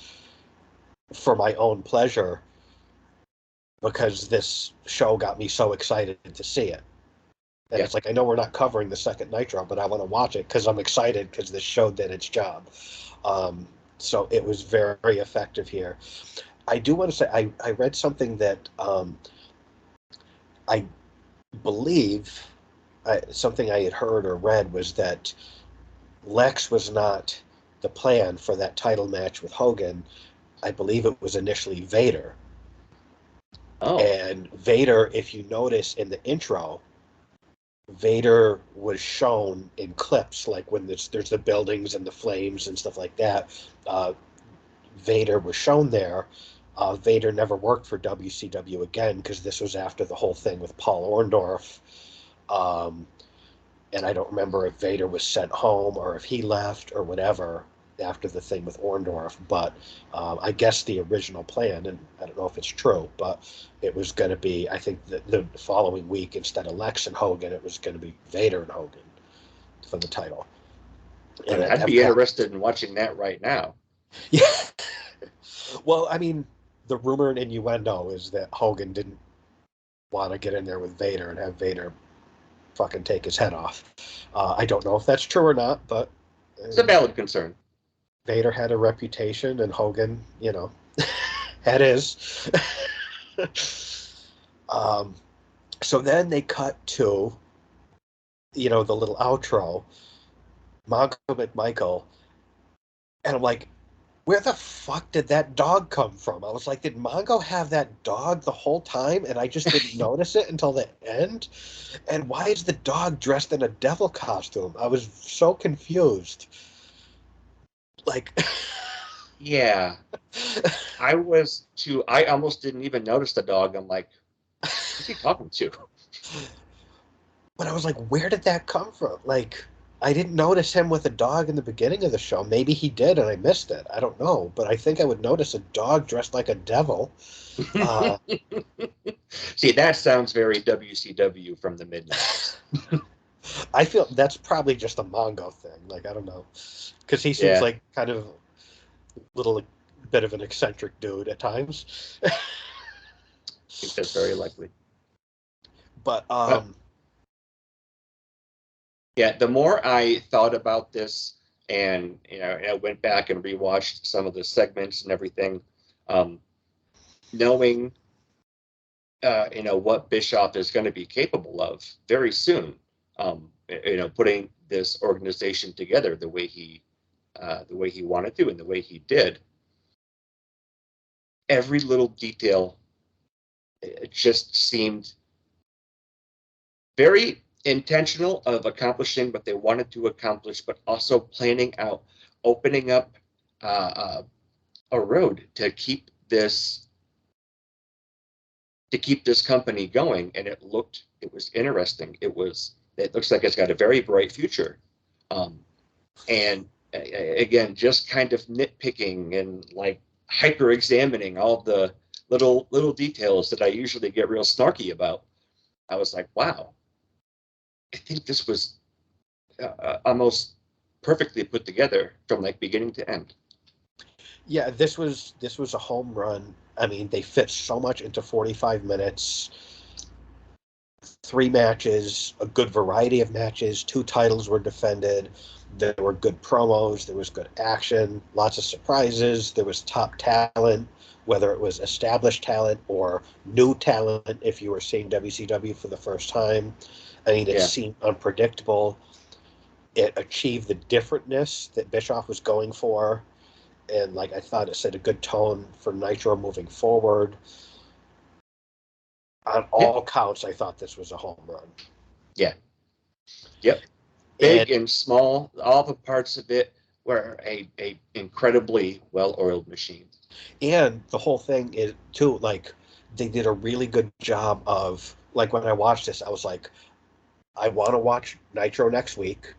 for my own pleasure, because this show got me so excited to see it. And It's like, I know we're not covering the second Nitro, but I want to watch it because I'm excited because this show did its job. So it was very, very effective here. I do want to say, I read something that I believe, something I had heard or read was that Lex was not the plan for that title match with Hogan. I believe it was initially Vader. Oh. And Vader, if you notice in the intro, Vader was shown in clips, like when there's the buildings and the flames and stuff like that. Vader was shown there. Vader never worked for WCW again because this was after the whole thing with Paul Orndorff. And I don't remember if Vader was sent home or if he left or whatever after the thing with Orndorff. But I guess the original plan, and I don't know if it's true, but it was going to be, I think, the following week, instead of Lex and Hogan, it was going to be Vader and Hogan for the title. And I'd be interested in watching that right now. Yeah. Well, I mean, the rumor and innuendo is that Hogan didn't want to get in there with Vader and have Vader fucking take his head off. I don't know if that's true or not, but it's a valid concern. Vader had a reputation, and Hogan, had his. So then they cut to, the little outro, Mongo McMichael, and I'm like, where the fuck did that dog come from? I was like, did Mongo have that dog the whole time, and I just didn't notice it until the end? And why is the dog dressed in a devil costume? I was so confused. Like, yeah, I was too. I almost didn't even notice the dog. I'm like, who's he talking to? But I was like, where did that come from? Like, I didn't notice him with a dog in the beginning of the show. Maybe he did and I missed it. I don't know. But I think I would notice a dog dressed like a devil. See, that sounds very WCW from the mid-90s. I feel that's probably just a Mongo thing. Like, I don't know. Because he seems like kind of a little bit of an eccentric dude at times. I think that's very likely. But, yeah, the more I thought about this, and I went back and rewatched some of the segments and everything, knowing what Bischoff is going to be capable of very soon, putting this organization together the way he wanted to and the way he did, every little detail, it just seemed very intentional of accomplishing what they wanted to accomplish, but also planning out, opening up a road to keep this company going. And it was interesting. It looks like it's got a very bright future. And again, just kind of nitpicking and like hyper examining all the little details that I usually get real snarky about. I was like, wow, I think this was almost perfectly put together from like beginning to end. Yeah, this was a home run. I mean, they fit so much into 45 minutes. 3 matches, a good variety of matches. 2 titles were defended. There were good promos. There was good action. Lots of surprises. There was top talent, whether it was established talent or new talent if you were seeing WCW for the first time. I mean, it seemed unpredictable. It achieved the differentness that Bischoff was going for. And, like, I thought it set a good tone for Nitro moving forward. On all counts, I thought this was a home run. Yeah. Yep. Big and small, all the parts of it were a incredibly well-oiled machine. And the whole thing is, too, like, they did a really good job of, like, when I watched this, I was like, I want to watch Nitro next week.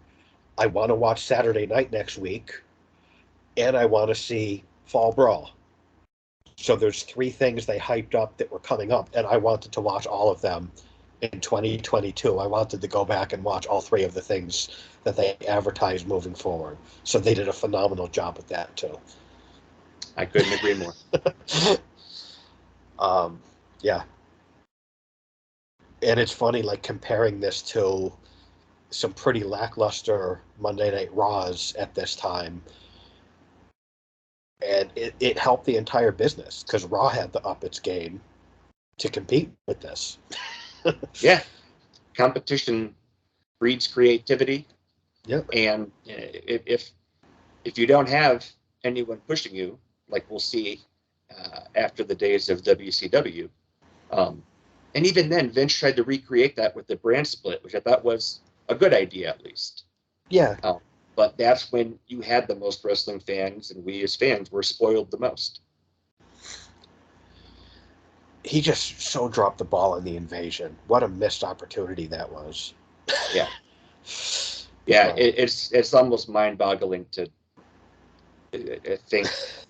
I want to watch Saturday Night next week. And I want to see Fall Brawl. So there's 3 things they hyped up that were coming up, and I wanted to watch all of them in 2022. I wanted to go back and watch all 3 of the things that they advertised moving forward. So they did a phenomenal job with that, too. I couldn't agree more. Yeah. And it's funny, like, comparing this to some pretty lackluster Monday Night Raws at this time. And it helped the entire business because Raw had to up its game to compete with this. Yeah. Competition breeds creativity. Yep. And if you don't have anyone pushing you, like we'll see after the days of WCW, and even then, Vince tried to recreate that with the brand split, which I thought was a good idea, at least. Yeah. But that's when you had the most wrestling fans, and we as fans were spoiled the most. He just so dropped the ball in the invasion. What a missed opportunity that was. Yeah. Yeah, it's almost mind-boggling to think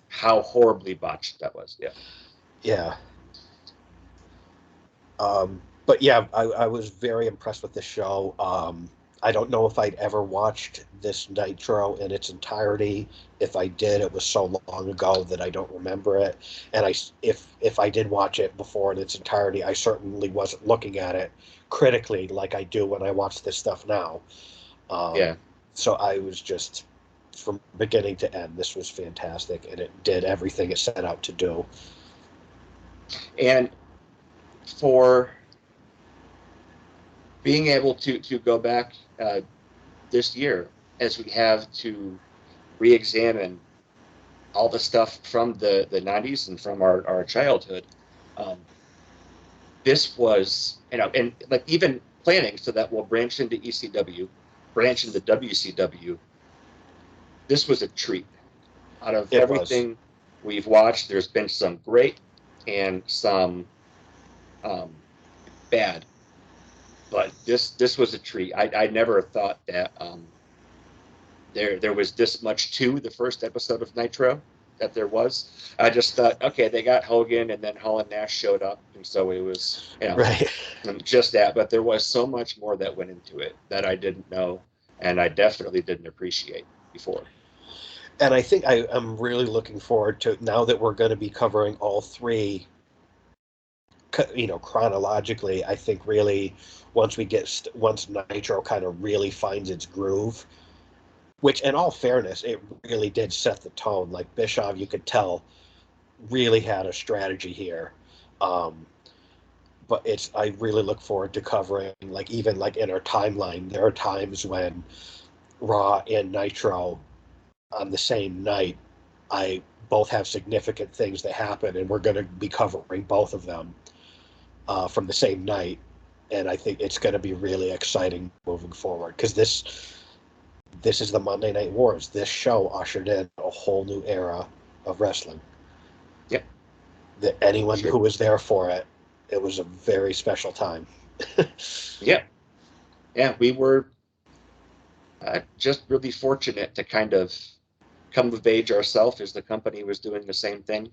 how horribly botched that was. Yeah. Yeah. But yeah, I was very impressed with this show. I don't know if I'd ever watched this Nitro in its entirety. If I did, it was so long ago that I don't remember it. And if I did watch it before in its entirety, I certainly wasn't looking at it critically like I do when I watch this stuff now. Yeah. So I was just, from beginning to end, this was fantastic, and it did everything it set out to do. And for being able to go back this year, as we have to re-examine all the stuff from the 90s and from our childhood, this was, and like even planning so that we'll branch into ECW, branch into WCW. This was a treat. Out of everything we've watched, there's been some great and some bad. But this was a treat. I never thought that there was this much to the first episode of Nitro that there was. I just thought, okay, they got Hogan, and then Hall and Nash showed up, and so it was, right, just that. But there was so much more that went into it that I didn't know, and I definitely didn't appreciate before. And I think I'm really looking forward to, now that we're going to be covering all 3, chronologically. I think really once Nitro kind of really finds its groove, which in all fairness, it really did set the tone. Like Bischoff, you could tell, really had a strategy here. But I really look forward to covering, like, even like in our timeline, there are times when Raw and Nitro on the same night, I both have significant things that happen, and we're going to be covering both of them from the same night. And I think it's going to be really exciting moving forward, because this is the Monday Night Wars. This show ushered in a whole new era of wrestling. Yep. That anyone who was there for it, it was a very special time. Yeah. Yeah, we were just really fortunate to kind of come of age ourselves as the company was doing the same thing.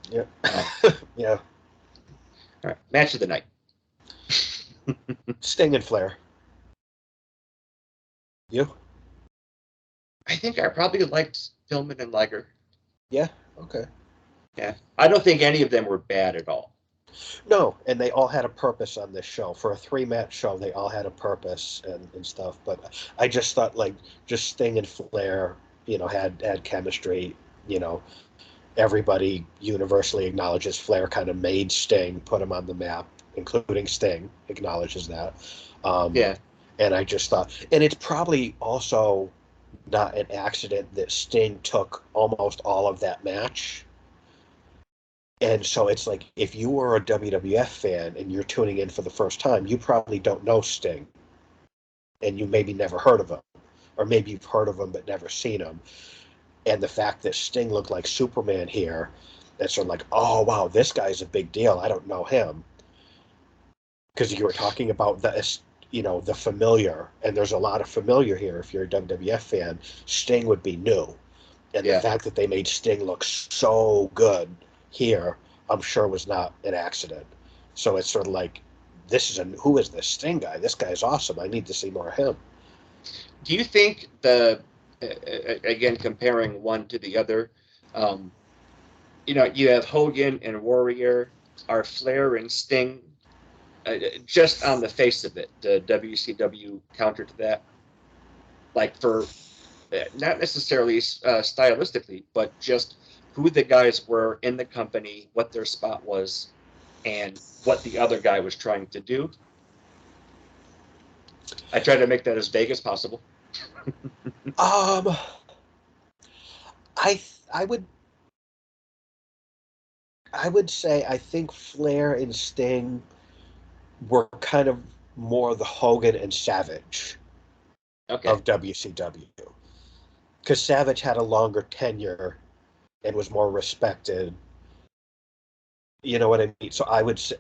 Yep. Yeah. All right. Match of the night. Sting and Flair. You? I think I probably liked Pillman and Liger. Yeah. Okay. Yeah. I don't think any of them were bad at all. No, and they all had a purpose on this show. For a 3-match show, they all had a purpose and stuff. But I just thought, like, just Sting and Flair, had chemistry. You know, everybody universally acknowledges Flair kind of made Sting, put him on the map, including Sting acknowledges that. Yeah. And I just thought, and it's probably also not an accident that Sting took almost all of that match. And so it's like, if you were a WWF fan and you're tuning in for the first time, you probably don't know Sting. And you maybe never heard of him. Or maybe you've heard of him but never seen him. And the fact that Sting looked like Superman here, that's sort of like, oh, wow, this guy's a big deal. I don't know him. Because you were talking about the familiar. And there's a lot of familiar here. If you're a WWF fan, Sting would be new. And the fact that they made Sting look so good here, I'm sure was not an accident. So it's sort of like, who is this Sting guy? This guy's awesome. I need to see more of him. Do you think again, comparing one to the other, you have Hogan and Warrior, are Flair and Sting, just on the face of it, the WCW counter to that, like for not necessarily stylistically, but just who the guys were in the company, what their spot was, and what the other guy was trying to do. I try to make that as vague as possible. I would say I think Flair and Sting were kind of more the Hogan and Savage of WCW. Because Savage had a longer tenure and was more respected. You know what I mean? So I would say,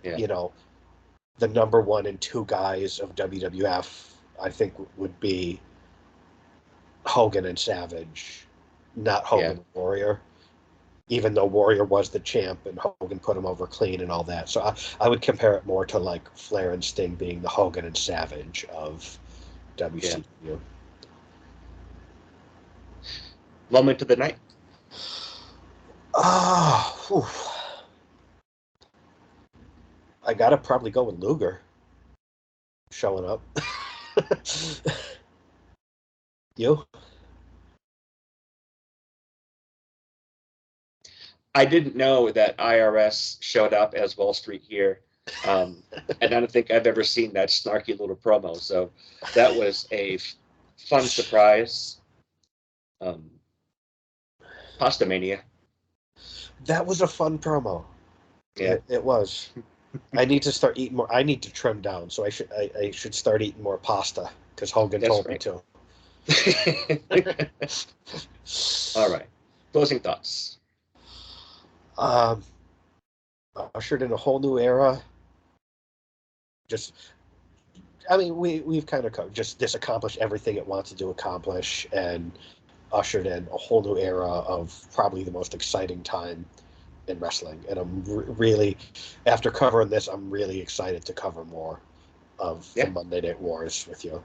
the number 1 and 2 guys of WWF, I think, would be Hogan and Savage, not Hogan and Warrior. Even though Warrior was the champ and Hogan put him over clean and all that. So I would compare it more to like Flair and Sting being the Hogan and Savage of WCW. Yeah. Moment of the night? I gotta probably go with Luger showing up. You? I didn't know that IRS showed up as Wall Street here. And I don't think I've ever seen that snarky little promo. So that was a fun surprise. Pasta Mania. That was a fun promo. Yeah, it was. I need to start eating more. I need to trim down, so I should start eating more pasta because Hogan told me to. All right. Closing thoughts. Ushered in a whole new era. We've kind of just this accomplished everything it wanted to accomplish and ushered in a whole new era of probably the most exciting time in wrestling. And I'm really, after covering this, I'm really excited to cover more of the Monday Night Wars with you.